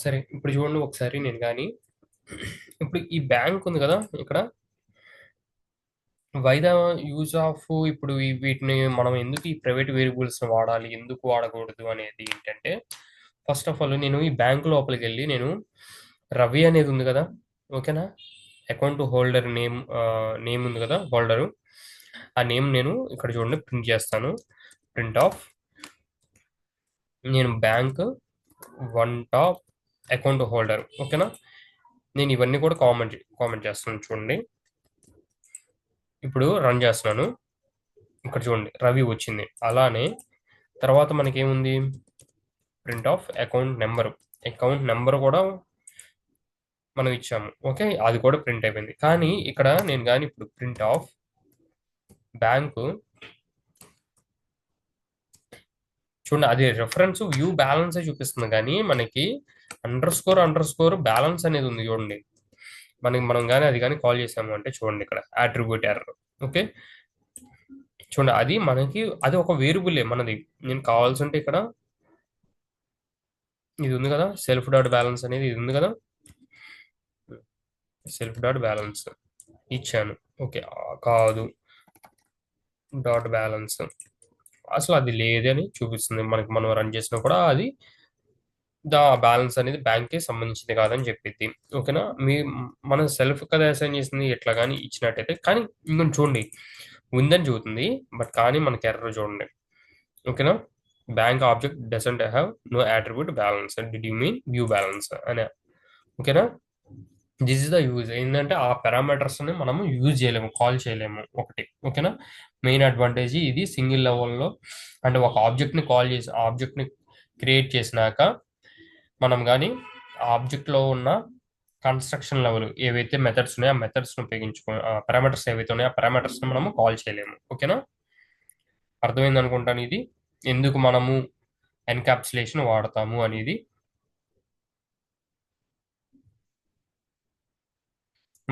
సరే, ఇప్పుడు చూడండి ఒకసారి నేను కానీ ఇప్పుడు ఈ బ్యాంక్ ఉంది కదా ఇక్కడ, వై ద యూజ్ ఆఫ్ ఇప్పుడు వీటిని మనం ఎందుకు ఈ ప్రైవేట్ వేరియబుల్స్ వాడాలి, ఎందుకు వాడకూడదు అనేది ఏంటంటే, ఫస్ట్ ఆఫ్ ఆల్ నేను ఈ బ్యాంక్ లోపలికి వెళ్ళి నేను రవి అనేది ఉంది కదా. ఓకేనా? అకౌంట్ హోల్డర్ నేమ్ ఉంది కదా, హోల్డరు. ఆ నేమ్ నేను ఇక్కడ చూడండి ప్రింట్ చేస్తాను. ప్రింట్ ఆఫ్ నేను బ్యాంక్ 1 టాప్ అకౌంట్ హోల్డర్. ఓకేనా? నేను ఇవన్నీ కూడా కామెంట్ చేస్తున్నాను. చూడండి, ఇప్పుడు రన్ చేస్తున్నాను. ఇక్కడ చూడండి రవి వచ్చింది. అలానే తర్వాత మనకి ఏముంది, ప్రింట్ ఆఫ్ అకౌంట్ నెంబర్ కూడా మనం ఇచ్చాము. ఓకే, అది కూడా ప్రింట్ అయిపోయింది. కానీ ఇక్కడ నేను కానీ ఇప్పుడు ప్రింట్ ఆఫ్ బ్యాంకు చూడండి, అది రెఫరెన్స్ వ్యూ బ్యాలెన్స్ చూపిస్తుంది, కానీ మనకి అండర్ స్కోర్ బ్యాలెన్స్ అనేది ఉంది. చూడండి, మనం కానీ అది కానీ కాల్ చేసాము అంటే చూడండి ఇక్కడ అట్రిబ్యూట్ ఎర్రర్. ఓకే, చూడండి అది మనకి అది ఒక వేరియబులే మనది. నేను కావాల్సి ఉంటే ఇక్కడ ఇది ఉంది కదా, సెల్ఫ్ డాట్ బ్యాలెన్స్ అనేది ఇది ఉంది కదా, సెల్ఫ్ డాట్ బ్యాలెన్స్ ఇచ్చాను. ఓకే, కాదు డాట్ బ్యాలెన్స్ అసలు అది లేదని చూపిస్తుంది మనకి. మనం రన్ చేసినా కూడా అది బ్యాలెన్స్ అనేది బ్యాంక్ కి సంబంధించింది కాదని చెప్పిద్ది. ఓకేనా, మనం సెల్ఫ్ కదా అసైన్ చేసింది, ఎట్లా కానీ ఇచ్చినట్టయితే కానీ ఇంకొంచెం చూడండి ఉందని చూస్తుంది, బట్ కానీ మనకి ఎర్రర్ చూడండి. ఓకేనా, bank object doesn't have no attribute balance did you mean view balance అనే. ఓకేనా, దిస్ ఇస్ ద యూజ్ ఏంటంటే ఆ పారామీటర్స్ ని మనము యూజ్ చేయలేము, కాల్ చేయలేము ఒకటి. ఓకేనా, మెయిన్ అడ్వాంటేజ్ ఇది సింగిల్ లెవెల్లో. అంటే ఒక ఆబ్జెక్ట్ ని కాల్ చేసి ఆబ్జెక్ట్ ని క్రియేట్ చేసినాక మనం కానీ ఆ ఆబ్జెక్ట్ లో ఉన్న కన్స్ట్రక్షన్ లెవెల్ ఏవైతే మెథడ్స్ ఉన్నాయో ఆ మెథడ్స్ ని ఉపయోగించుకో పారామీటర్స్ ఏవైతే ఉన్నాయో ఆ పారామీటర్స్ ని మనము కాల్ చేయలేము. ఓకేనా, అర్థమైంది అనుకుంటాను ఇది ఎందుకు మనము ఎన్కాప్సులేషన్ వాడతాము అనేది.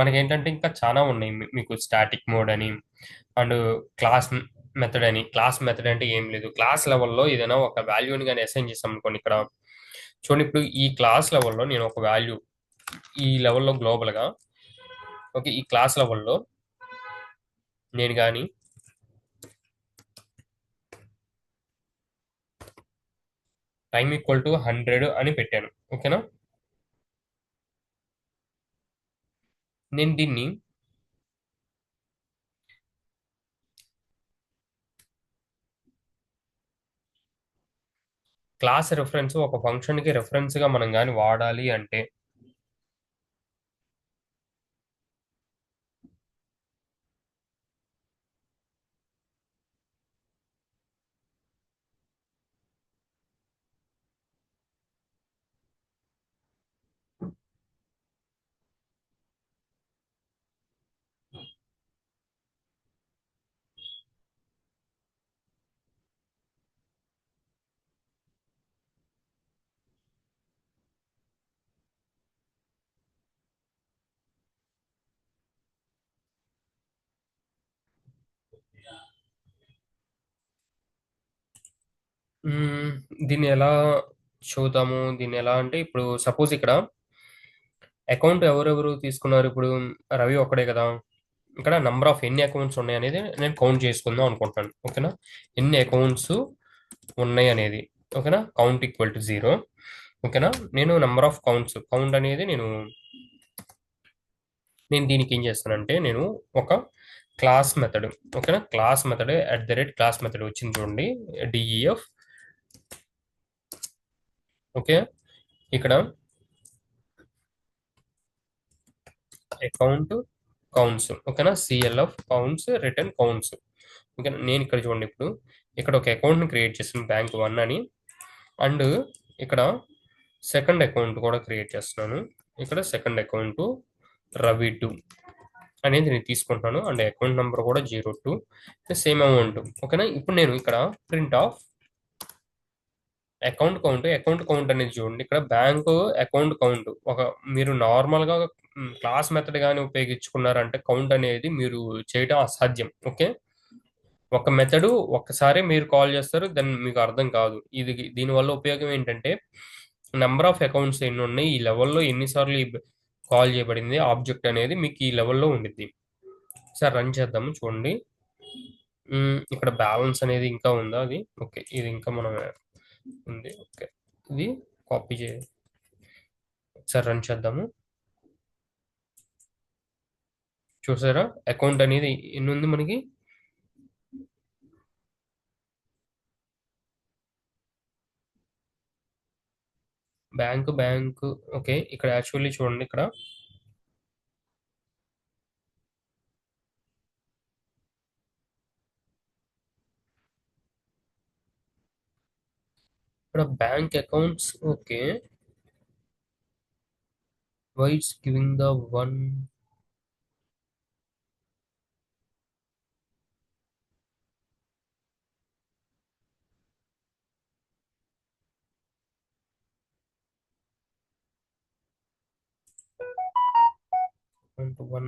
మనకేంటంటే ఇంకా చాలా ఉన్నాయి. మీకు స్టాటిక్ మోడ్ అని అండ్ క్లాస్ మెథడ్ అని. క్లాస్ మెథడ్ అంటే ఏం లేదు, క్లాస్ లెవెల్లో ఏదైనా ఒక వాల్యూని కానీ అసైన్ చేస్తాం అనుకోండి. ఇక్కడ చూడండి, ఇప్పుడు ఈ క్లాస్ లెవెల్లో నేను ఒక వాల్యూ ఈ లెవెల్లో గ్లోబల్గా, ఓకే, ఈ క్లాస్ లెవెల్లో నేను కానీ టైం ఈక్వల్ టు 100 అని పెట్టాను. ఓకేనా, నేను దీన్ని క్లాస్ రెఫరెన్స్ ఒక ఫంక్షన్కి రెఫరెన్స్గా మనం కానీ వాడాలి అంటే మ్మ్, దీన్ని ఎలా చూద్దాము, దీన్ని ఎలా అంటే ఇప్పుడు సపోజ్ ఇక్కడ అకౌంట్ ఎవరెవరు తీసుకున్నారు, ఇప్పుడు రవి ఒక్కడే కదా. ఇక్కడ నంబర్ ఆఫ్ ఎన్ని అకౌంట్స్ ఉన్నాయి అనేది నేను కౌంట్ చేసుకుందాం అనుకుంటున్నాను. ఓకేనా, ఎన్ని అకౌంట్స్ ఉన్నాయి అనేది. ఓకేనా, కౌంట్ ఈక్వల్ టు 0. ఓకేనా, నేను నంబర్ ఆఫ్ కౌంట్ అనేది నేను దీనికి ఏం చేస్తానంటే నేను ఒక క్లాస్ మెథడ్. ఓకేనా, క్లాస్ మెథడ్ @క్లాస్ మెథడ్ వచ్చింది చూడండి, డిఈఎఫ్. ఓకే, ఇక్కడ అకౌంట్ కౌంట్స్. ఓకేనా, సిఎల్ఎఫ్ కౌంట్స్ రిటర్న్ కౌంట్స్. ఓకేనా, నేను ఇక్కడ చూడండి ఇప్పుడు ఇక్కడ ఒక అకౌంట్ ని క్రియేట్ చేస్తున్నాను బ్యాంక్ 1 అని. అండ్ ఇక్కడ సెకండ్ అకౌంట్ కూడా క్రియేట్ చేస్తున్నాను. ఇక్కడ సెకండ్ అకౌంట్ రవి 2 అనేది నేను తీసుకుంటున్నాను. అండ్ అకౌంట్ నెంబర్ కూడా 02 సేమ్ అమౌంట్. ఓకేనా, ఇప్పుడు నేను ఇక్కడ ప్రింట్ ఆఫ్ అకౌంట్ కౌంట్ అనేది చూడండి, ఇక్కడ బ్యాంక్ అకౌంట్ కౌంట్ ఒక మీరు నార్మల్ గా క్లాస్ మెథడ్ గాని ఉపయోగించుకున్నారంటే కౌంట్ అనేది మీరు చేయడం అసాధ్యం. ఓకే, ఒక మెథడ్ ఒక్కసారి మీరు కాల్ చేస్తారు, దాన్ని మీకు అర్థం కాదు. దీనివల్ల ఉపయోగం ఏంటంటే నెంబర్ ఆఫ్ అకౌంట్స్ ఎన్ని ఉన్నాయి, ఈ లెవెల్లో ఎన్నిసార్లు కాల్ చేయబడింది ఆబ్జెక్ట్ అనేది మీకు ఈ లెవెల్లో ఉండిద్ది. సార్ రన్ చేద్దాము చూడండి. ఇక్కడ బ్యాలెన్స్ అనేది ఇంకా ఉందా అది. ఓకే, ఇది ఇంకా మనం ఉంది. ఓకే, ఇది కాపీ ఒకసారి రన్ చేద్దాము. చూసారా అకౌంట్ అనేది ఎన్ని ఉంది మనకి. బ్యాంకు. ఓకే, ఇక్కడ యాక్చువల్లీ చూడండి, ఇక్కడ bank accounts. Okay, why it's giving the one. 1.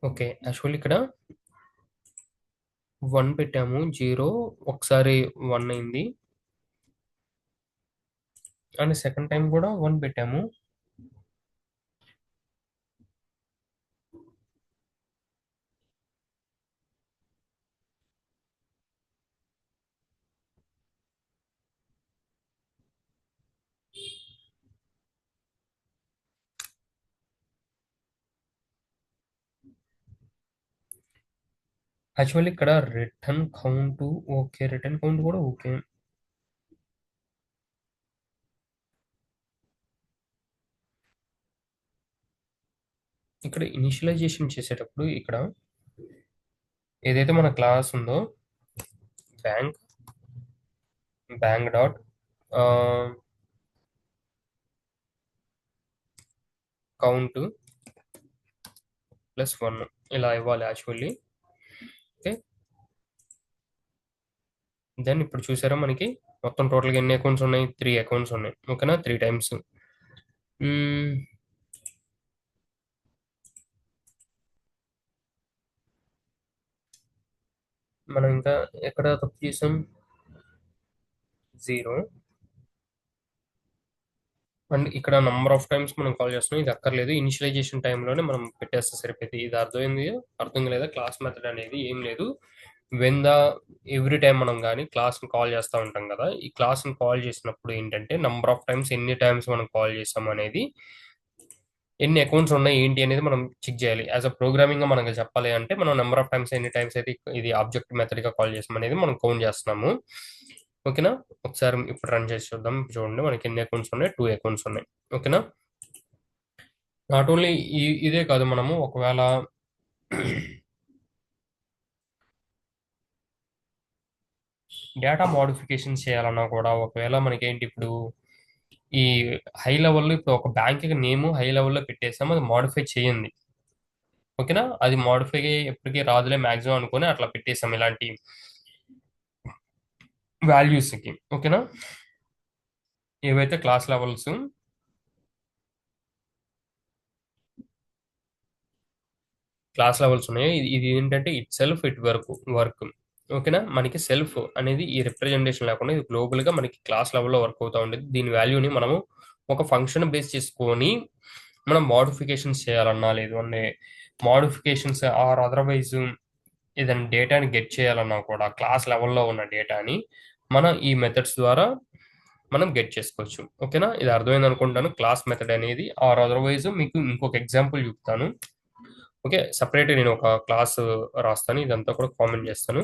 ఓకే. యాక్చువల్లీ ఇక్కడ 1 పెట్టాము. 0 ఒకసారి 1 అయింది. అండ్ సెకండ్ టైమ్ కూడా 1 పెట్టాము. యాక్చువల్లీ ఇక్కడ return count okay. Return count కూడా ఓకే. ఇక్కడ ఇనిషియలైజేషన్ చేసేటప్పుడు ఇక్కడ ఏదైతే మన క్లాస్ ఉందో బ్యాంక్ డాట్ కౌంట్ +1 ఇలా ఇవ్వాలి యాక్చువల్లీ. ఓకే. దెన్ ఇప్పుడు చూసారా మనకి మొత్తం టోటల్గా ఎన్ని అకౌంట్స్ ఉన్నాయి? 3 అకౌంట్స్ ఉన్నాయి. ఓకేనా? 3 టైమ్స్. మనం ఇంకా ఎక్కడ తప్పు చేసాం? 0 అండ్ ఇక్కడ నంబర్ ఆఫ్ టైమ్స్ మనం కాల్ చేస్తున్నాం. ఇది అక్కర్లేదు. ఇనిషియలైజేషన్ టైంలోనే మనం పెట్టేస్తే సరిపోయింది. ఇది అర్థమైంది? అర్థం లేదా? క్లాస్ మెథడ్ అనేది ఏం లేదు. వెన్ ద ఎవ్రీ టైం మనం కానీ క్లాస్ని కాల్ చేస్తూ ఉంటాం కదా. ఈ క్లాస్ని కాల్ చేసినప్పుడు ఏంటంటే నంబర్ ఆఫ్ టైమ్స్ ఎన్ని టైమ్స్ మనం కాల్ చేస్తాం అనేది, ఎన్ని అకౌంట్స్ ఉన్నాయి ఏంటి అనేది మనం చెక్ చేయాలి. యాజ్ అ ప్రోగ్రామింగ్ గా మనకి చెప్పాలి అంటే మనం నెంబర్ ఆఫ్ టైమ్స్ ఎన్ని టైమ్స్ అయితే ఇది ఆబ్జెక్ట్ మెథడ్ గా కాల్ చేస్తాం అనేది మనం కౌంట్ చేస్తున్నాము. ఓకేనా? ఒకసారి ఇప్పుడు రన్ చేసి చూద్దాం. చూడండి మనకి ఎన్ని అకౌంట్స్ ఉన్నాయి? 2 అకౌంట్స్ ఉన్నాయి. ఓకేనా? నాట్ ఓన్లీ ఇదే కాదు, మనము ఒకవేళ డేటా మోడిఫికేషన్ చేయాలన్నా కూడా, ఒకవేళ మనకి ఏంటి ఇప్పుడు ఈ హై లెవెల్లో ఇప్పుడు ఒక బ్యాంక్ నేమ్ హై లెవెల్లో పెట్టేసాము, అది మోడిఫై చేయండి. ఓకేనా? అది మోడిఫై ఎప్పటికీ రాదులే మ్యాక్సిమం అనుకుని అట్లా పెట్టేసాం ఇలాంటి వాల్యూస్కి. ఓకేనా? ఏవైతే క్లాస్ లెవెల్స్ ఉన్నాయో ఇది ఏంటంటే ఇట్ సెల్ఫ్ ఇట్ వర్క్. ఓకేనా? మనకి సెల్ఫ్ అనేది ఈ రిప్రజెంటేషన్ లేకుండా ఇది గ్లోబల్గా మనకి క్లాస్ లెవెల్లో వర్క్ అవుతూ ఉండేది. దీని వాల్యూని మనము ఒక ఫంక్షన్ బేస్ చేసుకొని మనం మోడిఫికేషన్స్ చేయాలన్నా, లేదు అంటే మోడిఫికేషన్స్ ఆర్ అదర్వైజ్ ఏదైనా డేటాని గెట్ చేయాలన్నా కూడా క్లాస్ లెవెల్లో ఉన్న డేటాని మనం ఈ మెథడ్స్ ద్వారా మనం గెట్ చేసుకోవచ్చు. ఓకేనా? ఇది అర్థమైంది అనుకుంటాను. క్లాస్ మెథడ్ అనేది ఆర్ అదర్వైజ్ మీకు ఇంకొక ఎగ్జాంపుల్ చెప్తాను. ఓకే, సపరేట్ నేను ఒక క్లాస్ రాస్తాను, ఇదంతా కూడా కామెంట్ చేస్తాను.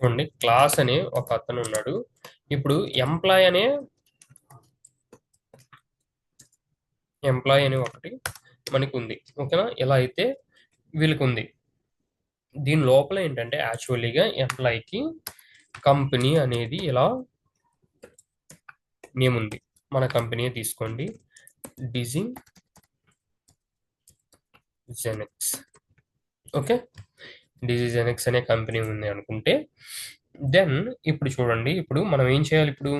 చూడండి, క్లాస్ అనే ఒక అతను ఉన్నాడు. ఇప్పుడు ఎంప్లాయ్ అనే ఒకటి మనకు ఉంది. ఓకేనా? ఇలా అయితే వీళ్ళకి ఉంది. దీని లోపల ఏంటంటే యాక్చువల్లీగా ఎంప్లాయ్కి కంపెనీ అనేది ఇలా నేమ్ ఉంది. మన కంపెనీ తీసుకోండి, డిజి జెనెక్స్. ఓకే, డిజి జెనెక్స్ అనే కంపెనీ ఉంది అనుకుంటే, దెన్ ఇప్పుడు చూడండి, ఇప్పుడు మనం ఏం చేయాలి? ఇప్పుడు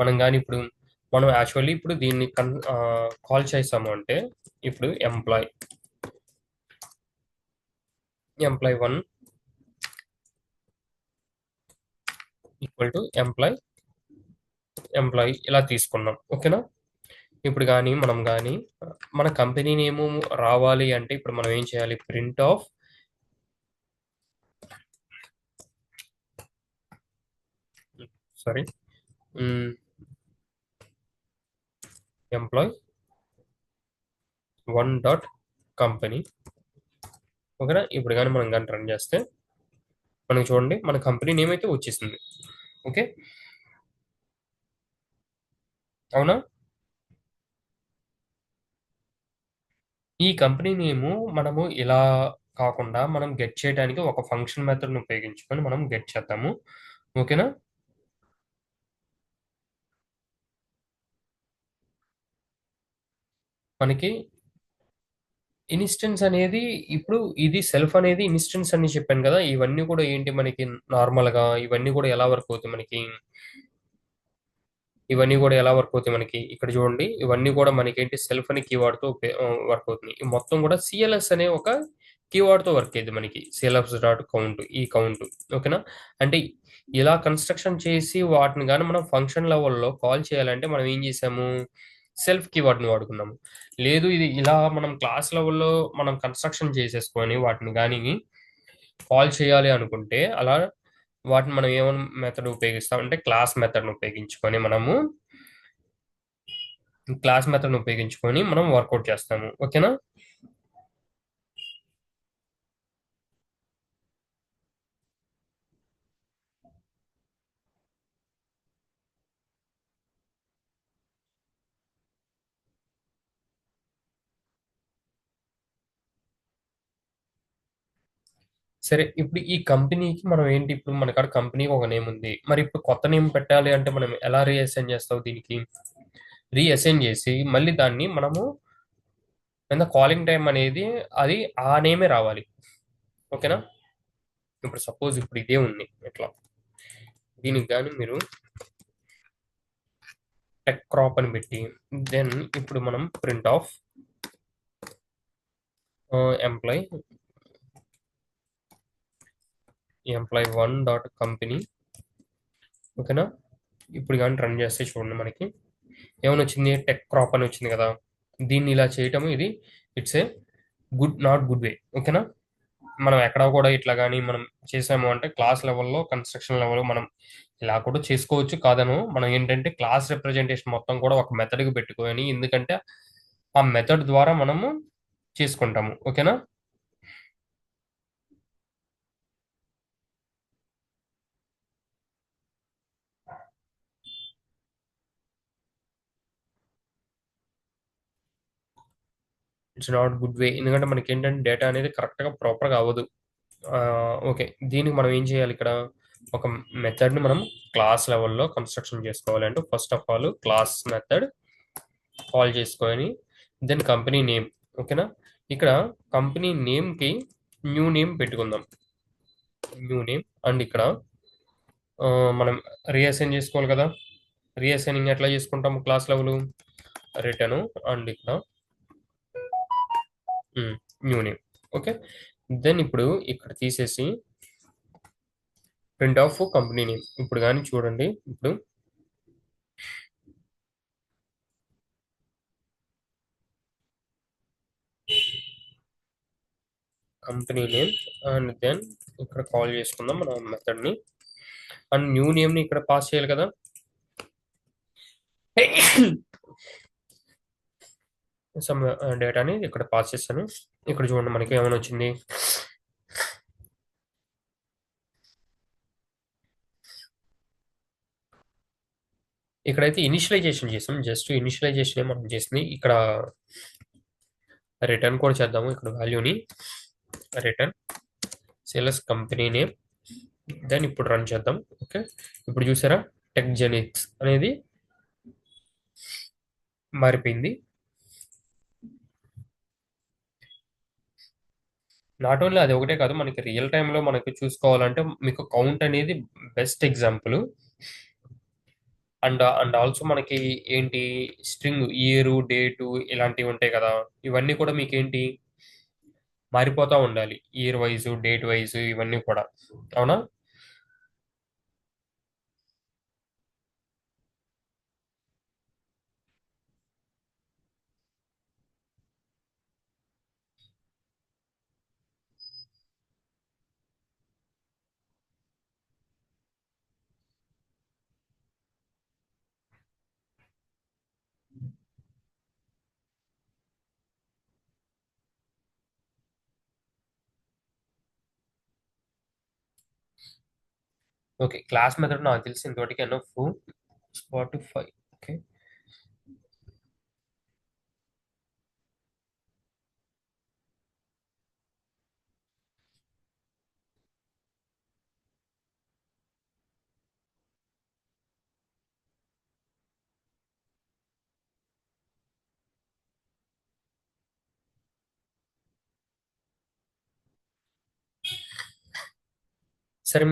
మనం కానీ మనం యాక్చువల్లీ ఇప్పుడు దీన్ని కాల్ చేసాము అంటే, ఇప్పుడు ఎంప్లాయ్ 1 ఈక్వల్ టు ఎంప్లాయ్ ఇలా తీసుకున్నాం. ఓకేనా? ఇప్పుడు కానీ మనం కానీ మన కంపెనీ నేమ్ రావాలి అంటే ఇప్పుడు మనం ఏం చేయాలి? Print of employee 1.company. ఓకేనా? ఇప్పుడు కానీ మనం కానీ రన్ చేస్తే మనకి చూడండి మన కంపెనీ నేమ్ అయితే వచ్చేసింది. ఓకే, అవునా? ఈ కంపెనీ నేము మనము ఇలా కాకుండా మనం గెట్ చేయడానికి ఒక ఫంక్షన్ మెథడ్ని ఉపయోగించుకొని మనం గెట్ చేద్దాము. ఓకేనా? మనకి ఇన్స్టెన్స్ అనేది ఇప్పుడు ఇది సెల్ఫ్ అనేది ఇన్స్టెన్స్ అని చెప్పాను కదా. ఇవన్నీ కూడా ఏంటి మనకి నార్మల్గా ఇవన్నీ కూడా ఎలా వర్క్ అవుతాయి మనకి? ఇవన్నీ కూడా ఎలా వర్క్ అవుతాయి మనకి ఇక్కడ చూడండి. ఇవన్నీ కూడా మనకేంటి సెల్ఫ్ అనే కీవర్డ్‌తో వర్క్ అవుతుంది. ఈ మొత్తం కూడా సీఎల్ఎస్ అనే ఒక కీవర్డ్‌తో వర్క్ అయ్యిద్ది మనకి. సీఎల్ఎఫ్ డాట్ కౌంట్ ఈ కౌంట్ ఓకేనా? అంటే ఇలా కన్‌స్ట్రక్షన్ చేసి వాటిని గాని మనం ఫంక్షన్ లెవెల్‌లో కాల్ చేయాలంటే మనం ఏం చేసాము? సెల్ఫ్ కీవర్డ్‌ని వాడుకున్నాము. లేదు ఇది ఇలా మనం క్లాస్ లెవెల్‌లో మనం కన్‌స్ట్రక్షన్ చేసేసుకొని వాటిని గాని కాల్ చేయాలి అనుకుంటే అలా వాటిని మనం ఏమని మెథడ్ ఉపయోగిస్తామంటే క్లాస్ మెథడ్‌ని ఉపయోగించుకొని మనం వర్కౌట్ చేస్తాము. ఓకేనా? సరే ఇప్పుడు ఈ కంపెనీకి మనం ఏంటి ఇప్పుడు మన కాడ కంపెనీకి ఒక నేమ్ ఉంది. మరి ఇప్పుడు కొత్త నేమ్ పెట్టాలి అంటే మనం ఎలా రీఅసైన్ చేస్తావు దీనికి? రీఅసైన్ చేసి మళ్ళీ దాన్ని మనము కాలింగ్ టైమ్ అనేది అది ఆ నేమే రావాలి. ఓకేనా? ఇప్పుడు సపోజ్ ఇప్పుడు ఇదే ఉంది ఇట్లా. దీనికి గాని మీరు టెక్ క్రాప్ అని పెట్టి దెన్ ఇప్పుడు మనం print of employee employee one dot company ఓకేనా? ఇప్పుడు గాని రన్ చేస్తే చూడండి మనకి ఏమని వచ్చింది? టెక్ క్రాప్ అని వచ్చింది కదా! దీన్ని ఇలా చేయటము ఇది it's a not good way. ఓకేనా? మనం ఎక్కడ కూడా ఇట్లా గాని మనం చేసాము అంటే క్లాస్ లెవెల్‌లో, కన్‌స్ట్రక్షన్ లెవెల్‌లో మనం ఇలా కూడా చేసుకోవచ్చు కాదను. మనం ఏంటంటే క్లాస్ రిప్రజెంటేషన్ మొత్తం కూడా ఒక మెథడ్‌కి పెట్టుకొని ఎందుకంటే ఆ మెథడ్ ద్వారా మనము చేసుకుంటాము. ఓకేనా? It's not good way. ఎందుకంటే మనకేంటంటే డేటా అనేది కరెక్ట్‌గా ప్రాపర్‌గా అవ్వదు. ఓకే. దీనికి మనం ఏం చేయాలి ఇక్కడ? ఒక మెథడ్‌ని మనం క్లాస్ లెవెల్‌లో కన్‌స్ట్రక్షన్ చేసుకోవాలి. అంటే first of all class method call చేసుకొని దెన్ కంపెనీ నేమ్ ఓకేనా? ఇక్కడ కంపెనీ నేమ్‌కి న్యూ నేమ్ పెట్టుకుందాం. న్యూ నేమ్ అండ్ ఇక్కడ మనం రీఅసైన్ చేసుకోవాలి కదా! రీఅసైనింగ్ ఎట్లా చేసుకుంటాము క్లాస్ లెవెలు? రిటర్న్ అండ్ ఇక్కడ న్యూ నేమ్ ఓకే. దెన్ ఇప్పుడు ఇక్కడ తీసేసి ప్రింట్ ఆఫ్ కంపెనీ నేమ్ ఇప్పుడు గాని చూడండి. ఇప్పుడు కంపెనీ నేమ్ అండ్ దెన్ ఇక్కడ కాల్ చేసుకుందాం మన మెథడ్‌ని. అండ్ న్యూ నేమ్‌ని ఇక్కడ పాస్ చేయాలి కదా! సమ్ డేటాని ఇక్కడ పాస్ చేశాను. ఇక్కడ చూడండి మనకి ఏమని వచ్చింది? ఇక్కడైతే ఇనిషియలైజేషన్ చేసాం. జస్ట్ ఇనిషియలైజేషనే మనం చేసింది. ఇక్కడ రిటర్న్ కూడా చేద్దాము. ఇక్కడ వాల్యూని return sales company name then ఇప్పుడు రన్ చేద్దాం. ఓకే. ఇప్పుడు చూసారా టెక్ జెనిక్స్ అనేది మారిపోయింది. నాట్ ఓన్లీ అది ఒకటే కాదు మనకి రియల్ టైమ్‌లో మనకి చూసుకోవాలంటే మీకు కౌంట్ అనేది బెస్ట్ ఎగ్జాంపుల్. అండ్ ఆల్సో మనకి ఏంటి స్ట్రింగ్ ఇయరు, డేటు ఇలాంటివి ఉంటాయి కదా! ఇవన్నీ కూడా మీకేంటి మారిపోతా ఉండాలి. ఇయర్ వైస్, డేట్ వైస్ ఇవన్నీ కూడా. అవునా? ఓకే. క్లాస్ మెథడ్ నాకు తెలిసి ఇంతవరకి ఎనఫ్. Spotify okay. సరే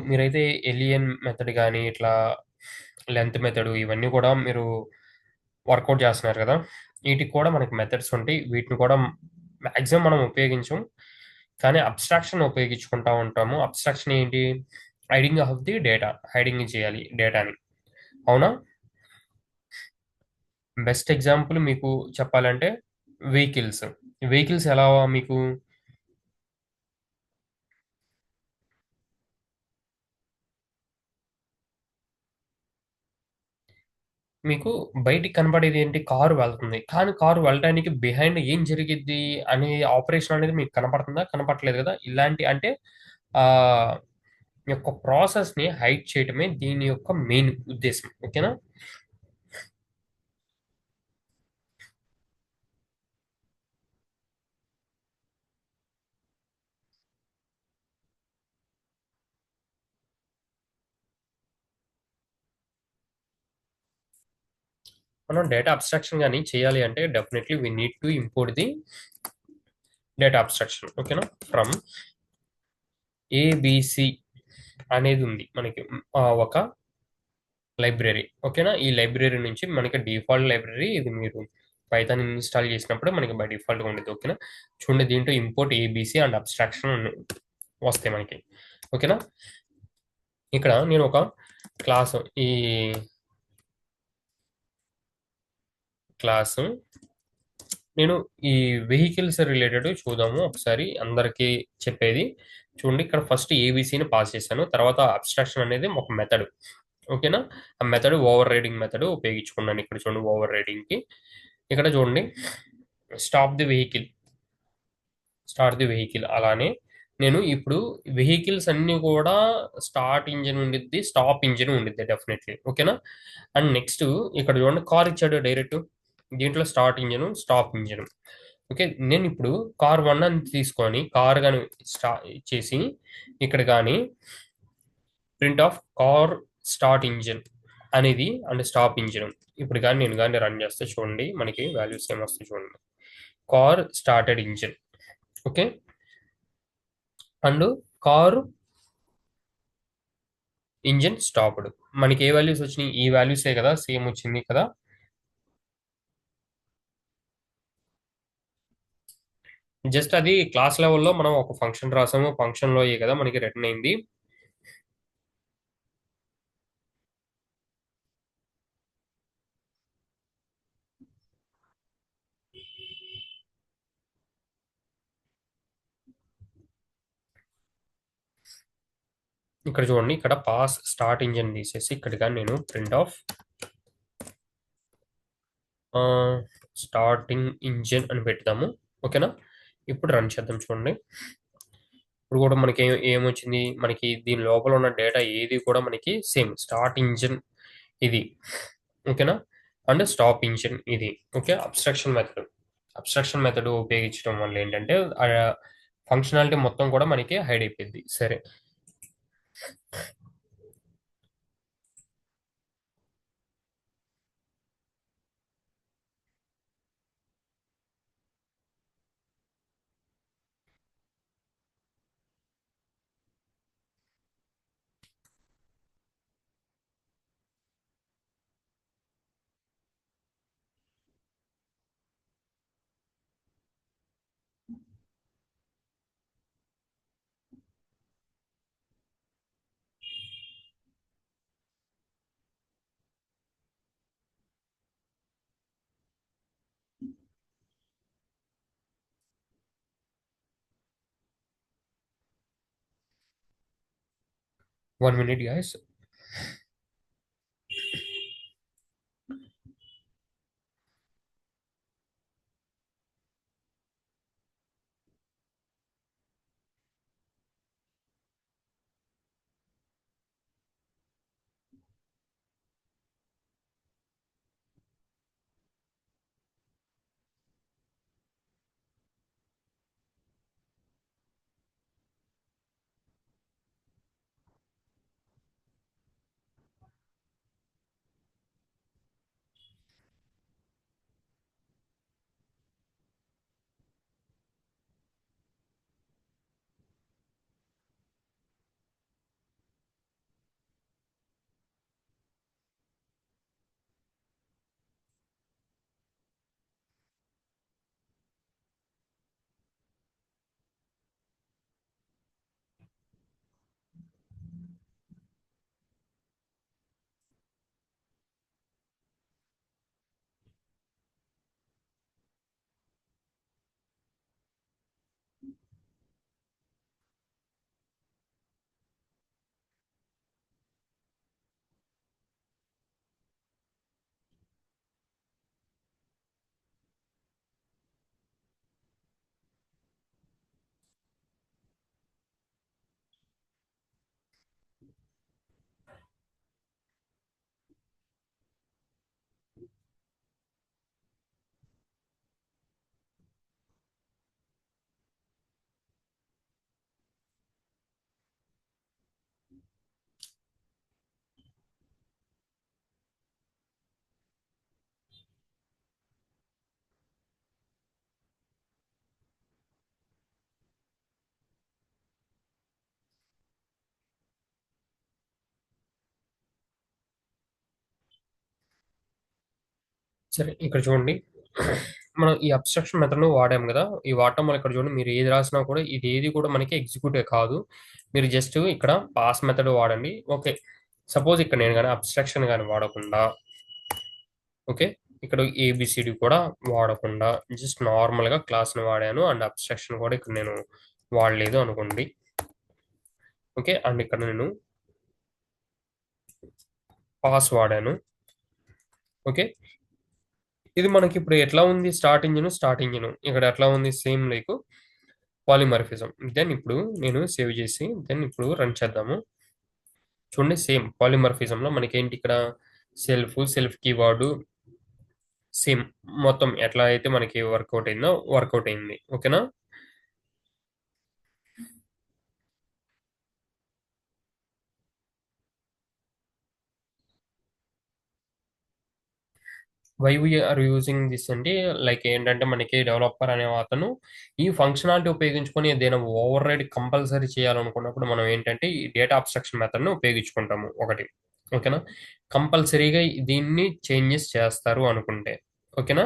మీరైతే ఎలియన్ మెథడ్ గాని ఇట్లా లెంత్ మెథడ్ ఇవన్నీ కూడా మీరు వర్కౌట్ చేస్తున్నారు కదా! వీటికి కూడా మనకి మెథడ్స్ ఉంటాయి. వీటిని కూడా మాక్సిమం మనం ఉపయోగించం. కానీ అబ్స్ట్రాక్షన్ ఉపయోగించుకుంటా ఉంటాము. అబ్స్ట్రాక్షన్ ఏంటి? Hiding of the data. Hiding చేయాలి డేటాని. అవునా? బెస్ట్ ఎగ్జాంపుల్ మీకు చెప్పాలంటే వెహికల్స్. వెహికల్స్ ఎలా మీకు మీకు బయటికి కనపడేది ఏంటి? కారు వెళ్తుంది. కానీ కారు వెళ్ళటానికి బిహైండ్ ఏం జరిగిద్ది అనే ఆపరేషన్ అనేది మీకు కనపడుతుందా? కనపడట్లేదు కదా! ఇలాంటి అంటే ఆహ్, యొక్క ప్రాసెస్‌ని హైడ్ చేయటమే దీని యొక్క మెయిన్ ఉద్దేశ్యం. ఓకేనా? మనం డేటా అబ్స్ట్రాక్షన్ గాని చేయాలి అంటే definitely we need to import the data abstraction. ఓకేనా? ఫ్రమ్ ఏబీసీ అనేది ఉంది మనకి. ఒక లైబ్రరీ. ఓకేనా? ఈ లైబ్రరీ నుంచి మనకి డిఫాల్ట్ లైబ్రరీ ఇది మీరు పైథాన్ ఇన్‌స్టాల్ చేసినప్పుడు మనకి బై డిఫాల్ట్‌గా ఉండిద్ది. ఓకేనా? చూడండి దీంట్లో ఇంపోర్ట్ ఏబీసీ అండ్ అబ్స్ట్రాక్షన్ వస్తాయి మనకి. ఓకేనా? ఇక్కడ నేను ఒక క్లాస్ ఈ క్లాస్ నేను ఈ వెహికల్స్ రిలేటెడ్ చూద్దాము ఒకసారి అందరికీ చెప్పేది. చూడండి ఇక్కడ ఫస్ట్ ఏబీసీని పాస్ చేశాను. తర్వాత అబ్స్ట్రాక్షన్ అనేది ఒక మెథడ్. ఓకేనా? ఆ మెథడ్ ఓవర్ రైడింగ్ మెథడ్ ఉపయోగించుకున్నాను. ఇక్కడ చూడండి ఓవర్ రైడింగ్‌కి. ఇక్కడ చూడండి stop the vehicle. Start the vehicle. అలానే నేను ఇప్పుడు వెహికల్స్ అన్నీ కూడా స్టార్ట్ ఇంజిన్ ఉండిద్ది. స్టాప్ ఇంజిన్ ఉండిద్ది డెఫినెట్‌లీ. ఓకేనా? అండ్ నెక్స్ట్ ఇక్కడ చూడండి కార్ ఇచ్చాడు డైరెక్ట్. దీంట్లో start engine, stop engine. Okay. నేనిప్పుడు కార్ 1 అని తీసుకొని కార్ గాని స్టా చేసి ఇక్కడ గాని print of car start engine అనేది అండ్ స్టాప్ ఇంజిన్. ఇప్పుడు గాని నేను గాని రన్ చేస్తే చూడండి మనకి వాల్యూస్ ఏమొస్తాయి చూడండి. Car started engine. Okay. And car engine stopped. మనకి ఏ వాల్యూస్ వచ్చినాయి? ఈ వాల్యూసే కదా! సేమ్ వచ్చింది కదా! జస్ట్ అది క్లాస్ లెవెల్‌లో మనం ఒక ఫంక్షన్ రాసాము. ఫంక్షన్‌లోయే కదా మనకి రిటర్న్ అయింది. ఇక్కడ చూడండి ఇక్కడ పాస్ స్టార్ట్ ఇంజిన్ తీసేసి ఇక్కడ గాని నేను ప్రింట్ ఆఫ్ స్టార్టింగ్ ఇంజిన్ అని పెడతాము. ఓకేనా? ఇప్పుడు రన్ చేద్దాం చూడండి. ఇప్పుడు కూడా మనకి ఏమొచ్చింది? మనకి దీని లోపల ఉన్న డేటా ఏది కూడా మనకి సేమ్ స్టార్ట్ ఇంజిన్ ఇది. ఓకేనా? అండ్ స్టాప్ ఇంజిన్ ఇది. Okay. Abstraction method. Abstraction method ఉపయోగించడం వల్ల ఏంటంటే ఫంక్షనాలిటీ మొత్తం కూడా మనకి హైడ్ అయిపోద్ది. సరే. 1 minute guys. సరే ఇక్కడ చూడండి. మనం ఈ అబ్స్ట్రాక్షన్ మెథడ్‌ను వాడాం గదా! ఈ వాడటం వల్ల ఇక్కడ చూడండి మీరు ఏది రాసినా కూడా ఇదేది కూడా మనకి ఎగ్జిక్యూటే కాదు. మీరు జస్ట్ ఇక్కడ పాస్ మెథడ్ వాడండి. ఓకే. సపోజ్ ఇక్కడ నేను గాని అబ్స్ట్రాక్షన్ గాని వాడకుండా ఓకే. ఇక్కడ ఏబీసీడీ కూడా వాడకుండా జస్ట్ నార్మల్‌గా క్లాస్‌ని వాడాను. అండ్ అబ్స్ట్రాక్షన్ కూడా ఇక్కడ నేను వాడలేదు అనుకోండి. ఓకే. అండ్ ఇక్కడ నేను పాస్ వాడాను. ఓకే. ఇది మనకిప్పుడు ఎట్లా ఉంది స్టార్ట్ ఇంజిన్. ఇక్కడ ఎట్లా ఉంది సేమ్ లైక్ పాలిమార్ఫిజం. దెన్ ఇప్పుడు నేను సేవ్ చేసి దెన్ ఇప్పుడు రన్ చేద్దాము. చూడండి సేమ్ పాలిమార్ఫిజంలో మనకేంటి ఇక్కడ సెల్ఫ్ కీవర్డ్ సేమ్ మొత్తం ఎట్లా అయితే మనకి వర్కౌట్ అయిందో వర్కౌట్ అయింది. ఓకేనా? Why we are using this అంటే లైక్ ఏంటంటే మనకి డెవలపర్ అనే అతను ఈ ఫంక్షనాలిటీ ఉపయోగించుకొని ఏదైనా ఓవర్ రైడ్ కంపల్సరీ చేయాలనుకున్నప్పుడు మనం ఏంటంటే ఈ డేటా అబ్స్ట్రాక్షన్ మెథడ్ను ఉపయోగించుకుంటాము ఒకటి. ఓకేనా? కంపల్సరీగా దీన్ని చేంజెస్ చేస్తారు అనుకుంటే. ఓకేనా?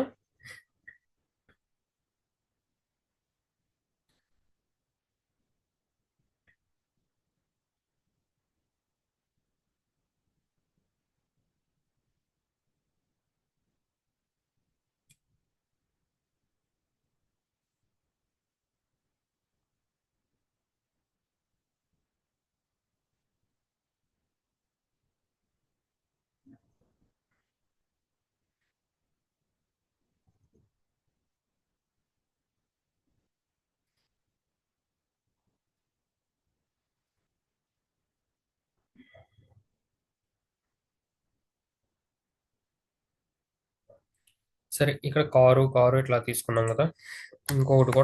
సరే ఇక్కడ కారు ఇట్లా తీసుకున్నాం కదా!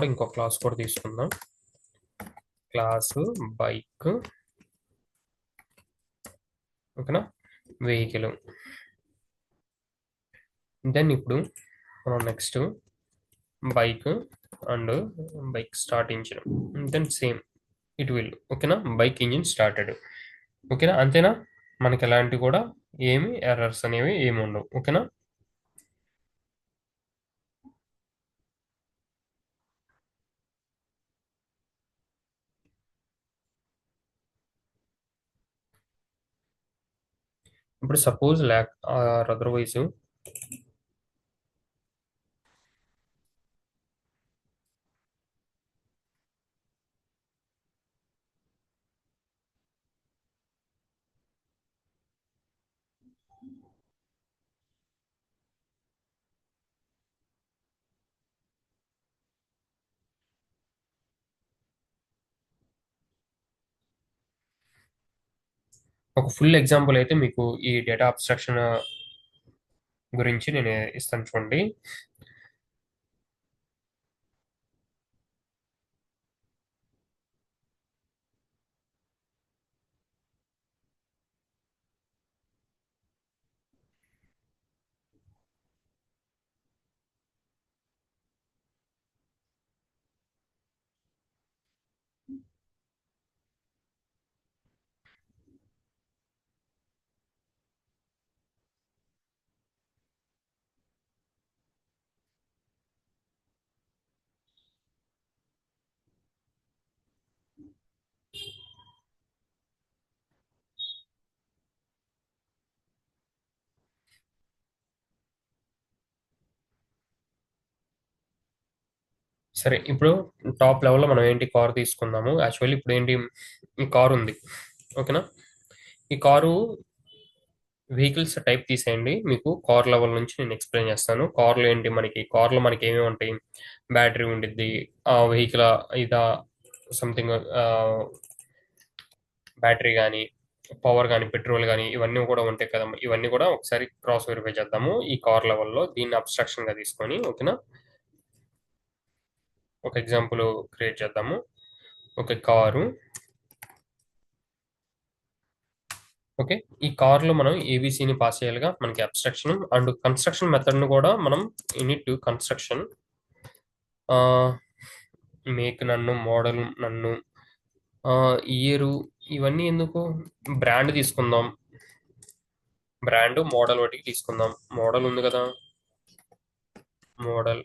ఇంకో క్లాస్ కూడా తీసుకుందాం. క్లాసు బైక్ ఓకేనా? వెహికల్. దెన్ ఇప్పుడు మనం next bike and bike start engine. Then same it will ఓకేనా? Bike engine started. ఓకేనా? అంతేనా? మనకి ఎలాంటి కూడా ఏమి ఎర్రర్స్ అనేవి ఏమి ఉండవు. ఓకేనా? ఇప్పుడు సపోజ్ ల్యాక్ ఆర్ అదర్వైజ్ ఒక ఫుల్ ఎగ్జాంపుల్ అయితే మీకు ఈ డేటా అబ్స్ట్రాక్షన్ గురించి నేను ఇస్తాను చూడండి. సరే ఇప్పుడు టాప్ లెవెల్‌లో మనం ఏంటి కార్ తీసుకుందాము. యాక్చువల్లీ ఇప్పుడు ఏంటి ఈ కార్ ఉంది. ఓకేనా? ఈ కారు వెహికల్స్ టైప్ తీసేయండి. మీకు కార్ లెవెల్ నుంచి నేను ఎక్స్‌ప్లెయిన్ చేస్తాను. కార్‌లో మనకి ఏమేమి ఉంటాయి? బ్యాటరీ ఉండిద్ది. వెహికల్ ఇదా సంథింగ్ బ్యాటరీ గాని, పవర్ గాని, పెట్రోల్ గాని ఇవన్నీ కూడా ఉంటాయి కదా! ఇవన్నీ కూడా ఒకసారి క్రాస్ వెరిఫై చేద్దాము. ఈ కార్ లెవెల్‌లో దీన్ని అబ్స్ట్రాక్షన్‌గా తీసుకొని ఓకేనా? ఒక ఎగ్జాంపుల్ క్రియేట్ చేద్దాము. ఒక కారు ఓకే. ఈ కార్‌లో మనం ఏబీసీని పాస్ చేయాలిగా. మనకి అబ్స్ట్రాక్షన్ అండ్ కన్‌స్ట్రక్షన్ మెథడ్‌ని కూడా మనం యూనిట్ టు కన్‌స్ట్రక్షన్ ఆహ్, మేక్ నన్ను, మోడల్ నన్ను, ఇయరు ఇవన్నీ ఎందుకు? బ్రాండ్ తీసుకుందాం. బ్రాండ్, మోడల్ వాటికి తీసుకుందాం. మోడల్ ఉంది కదా! మోడల్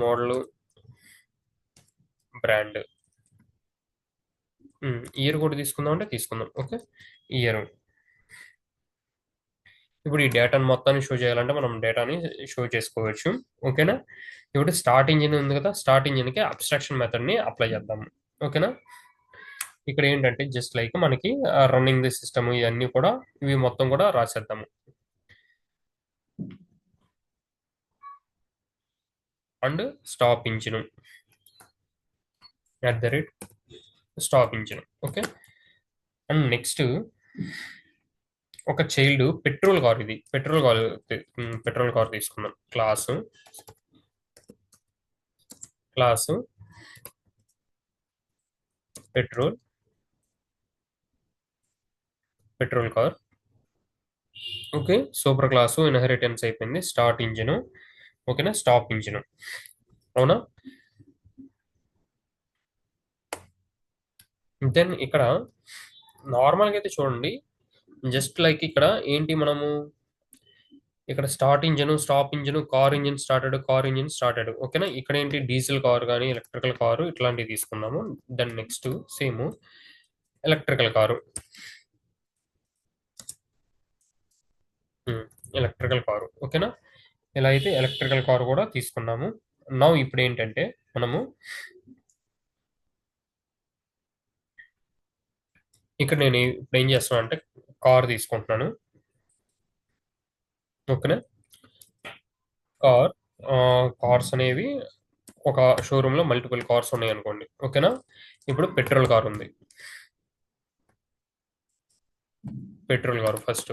మోడల్ బ్రాండ్ ఇయర్ కూడా తీసుకుందాం అంటే తీసుకుందాం. Okay, year. ఇప్పుడు ఈ డేటాను మొత్తాన్ని షో చేయాలంటే మనం డేటాని షో చేసుకోవచ్చు. ఓకేనా. ఇప్పుడు స్టార్ట్ ఇంజిన్ ఉంది కదా, స్టార్ట్ ఇంజిన్కి అబ్స్ట్రాక్షన్ మెథడ్ని అప్లై చేద్దాము. ఓకేనా. ఇక్కడ ఏంటంటే జస్ట్ లైక్ మనకి రన్నింగ్ ది సిస్టమ్ ఇవన్నీ కూడా ఇవి మొత్తం కూడా రాసేద్దాము. And stop engine @ stop engine. Okay. And next ఒక చైల్డ్ పెట్రోల్ కార్, ఇది పెట్రోల్ కార్ తీసుకుందాం. Class petrol car. Okay, super class inheritance అయిపోయింది. Start engine. ఓకేనా, స్టాప్ ఇంజిన్. అవునా. దెన్ ఇక్కడ నార్మల్గా అయితే చూడండి, జస్ట్ లైక్ ఇక్కడ ఏంటి మనము ఇక్కడ start engine, stop engine, car engine started. ఓకేనా. ఇక్కడ ఏంటి డీజిల్ కారు కానీ ఎలక్ట్రికల్ కారు ఇట్లాంటివి తీసుకున్నాము. Then next same electrical car. Electrical car. ఓకేనా. ఇలా అయితే ఎలక్ట్రికల్ కారు కూడా తీసుకున్నాము. నా ఇప్పుడు ఏంటంటే మనము ఇక్కడ నేను ఇప్పుడు ఏం చేస్తున్నాను అంటే కార్ తీసుకుంటున్నాను. ఓకేనా. కార్ కార్స్ అనేవి ఒక షోరూమ్ లో మల్టిపుల్ కార్స్ ఉన్నాయి అనుకోండి. ఓకేనా. ఇప్పుడు పెట్రోల్ కార్ ఉంది. పెట్రోల్ కారు ఫస్ట్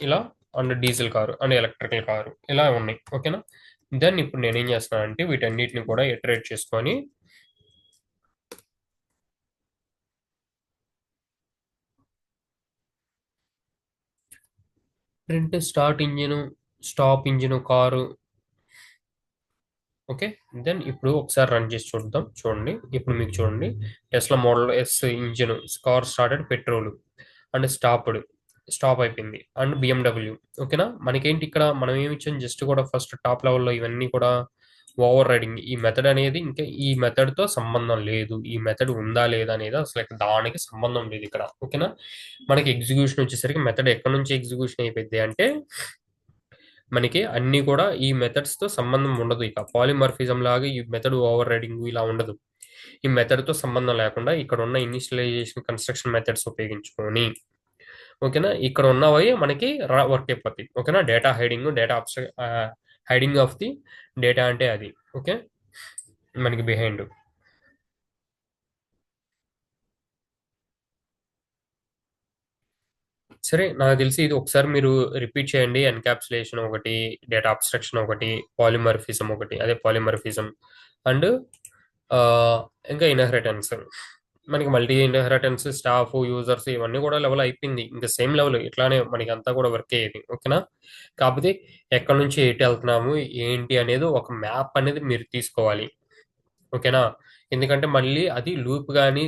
ఇలా, and diesel car and electrical car ఇలా ఉన్నాయి. ఓకేనా. దెన్ ఇప్పుడు నేనేం చేస్తున్నాను అంటే వీటన్నిటిని కూడా ఇటరేట్ చేసుకొని print start engine, stop engine car. Okay. Then ఇప్పుడు ఒకసారి రన్ చేసి చూద్దాం. చూడండి ఇప్పుడు మీకు చూడండి, Tesla model S engine car started petrol and stop అయిపోయింది. And BMW. ఓకేనా. మనకేంటి ఇక్కడ మనం ఏమి ఇచ్చాం, జస్ట్ కూడా ఫస్ట్ టాప్ లెవెల్లో ఇవన్నీ కూడా ఓవర్ రైడింగ్. ఈ మెథడ్ అనేది ఇంకా ఈ మెథడ్ తో సంబంధం లేదు. ఈ మెథడ్ ఉందా లేదా అనేది అసలు దానికి సంబంధం లేదు ఇక్కడ. ఓకేనా. మనకి ఎగ్జిక్యూషన్ వచ్చేసరికి మెథడ్ ఎక్కడి నుంచి ఎగ్జిక్యూషన్ అయిపోయింది అంటే మనకి అన్ని కూడా ఈ మెథడ్స్ తో సంబంధం ఉండదు. ఇక పాలిమర్ఫిజం లాగా ఈ మెథడ్ ఓవర్ రైడింగ్ ఇలా ఉండదు. ఈ మెథడ్ తో సంబంధం లేకుండా ఇక్కడ ఉన్న ఇనిషియలైజేషన్ కన్స్ట్రక్షన్ మెథడ్స్ ఉపయోగించుకొని, ఓకేనా, ఇక్కడ ఉన్నవి మనకి వర్క్ అయిపోతాయి. ఓకేనా. Data hiding of the data అంటే అది. ఓకే, మనకి బిహైండ్. సరే, నాకు తెలిసి ఇది ఒకసారి మీరు రిపీట్ చేయండి. ఎన్కాప్సులేషన్ ఒకటి, డేటా అబ్స్ట్రక్షన్ ఒకటి, పాలిమర్ఫిజం ఒకటి, అదే పాలిమర్ఫిజం అండ్ ఇంకా ఇన్హెరిటెన్స్. మనకి మల్టీ ఇన్హెరిటెన్స్, స్టాఫ్, యూజర్స్ ఇవన్నీ కూడా లెవెల్ అయిపోయింది. ఇంకా సేమ్ లెవెల్ ఇట్లానే మనకి అంతా కూడా వర్క్ అయ్యేది. ఓకేనా. కాకపోతే ఎక్కడి నుంచి ఎటు వెళ్తున్నాము ఏంటి అనేది ఒక మ్యాప్ అనేది మీరు తీసుకోవాలి. ఓకేనా. ఎందుకంటే మళ్ళీ అది లూప్ కానీ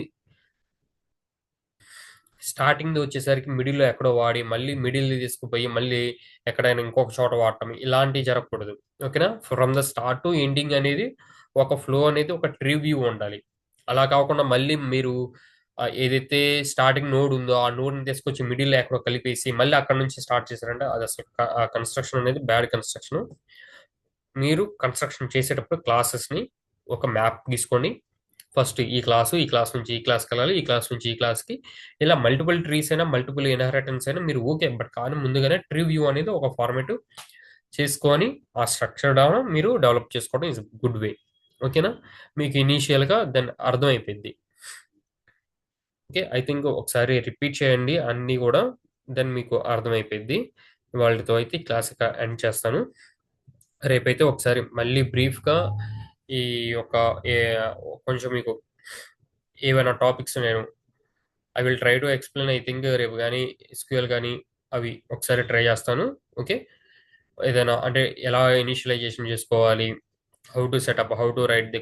స్టార్టింగ్ వచ్చేసరికి మిడిల్ లో ఎక్కడో వాడి మళ్ళీ మిడిల్ తీసుకుపోయి మళ్ళీ ఎక్కడైనా ఇంకొక చోట వాడటం ఇలాంటివి జరగకూడదు. ఓకేనా. From the start to ending అనేది ఒక ఫ్లో అనేది ఒక ట్రీ వ్యూ ఉండాలి. అలా కాకుండా మళ్ళీ మీరు ఏదైతే స్టార్టింగ్ నోడ్ ఉందో ఆ నోడ్ ని తీసుకొచ్చి మిడిల్ లో ఎక్కడో కలిపేసి మళ్ళీ అక్కడ నుంచి స్టార్ట్ చేశారంటే అది అసలు ఆ కన్స్ట్రక్షన్ అనేది బ్యాడ్ కన్స్ట్రక్షన్. మీరు కన్స్ట్రక్షన్ చేసేటప్పుడు క్లాసెస్ ని ఒక మ్యాప్ తీసుకొని ఫస్ట్ ఈ క్లాస్ నుంచి ఈ క్లాస్కి వెళ్ళాలి, ఈ క్లాస్ నుంచి ఈ క్లాస్కి, ఇలా మల్టిపుల్ ట్రీస్ అయినా మల్టిపుల్ ఇన్హెరిటెన్స్ అయినా మీరు ఓకే. బట్ కానీ ముందుగానే ట్రీ వ్యూ అనేది ఒక ఫార్మేట్ చేసుకొని ఆ స్ట్రక్చర్ మీరు డెవలప్ చేసుకోవడం ఇస్ గుడ్ వే. ఓకేనా. మీకు ఇనీషియల్గా దెన్ అర్థమైపోయింది. ఓకే, ఐ థింక్ ఒకసారి రిపీట్ చేయండి అన్నీ కూడా, దెన్ మీకు అర్థమైపోయింది. వాళ్ళతో అయితే క్లాస్ ఎండ్ చేస్తాను. రేపైతే ఒకసారి మళ్ళీ బ్రీఫ్గా ఈ యొక్క కొంచెం మీకు ఏవైనా టాపిక్స్ నేను I will try to explain. I think రేపు కానీ ఎస్క్యూఎల్ కానీ అవి ఒకసారి ట్రై చేస్తాను. ఓకే. ఏదైనా అంటే ఎలా ఇనిషియలైజేషన్ చేసుకోవాలి, how to right the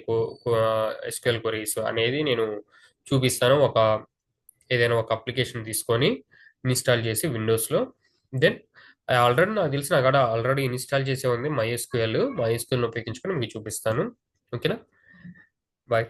SQL queries అనేది నేను చూపిస్తాను. ఏదైనా ఒక అప్లికేషన్ తీసుకొని ఇన్స్టాల్ చేసి విండోస్లో, దెన్ ఆల్రెడీ నాకు తెలిసి నా కాడ ఆల్రెడీ ఇన్‌స్టాల్ చేసే ఉంది మైఎస్‌క్యూఎల్. మైఎస్‌క్యూఎల్‌ని ఉపయోగించుకొని మీకు చూపిస్తాను. ఓకేనా? బాయ్.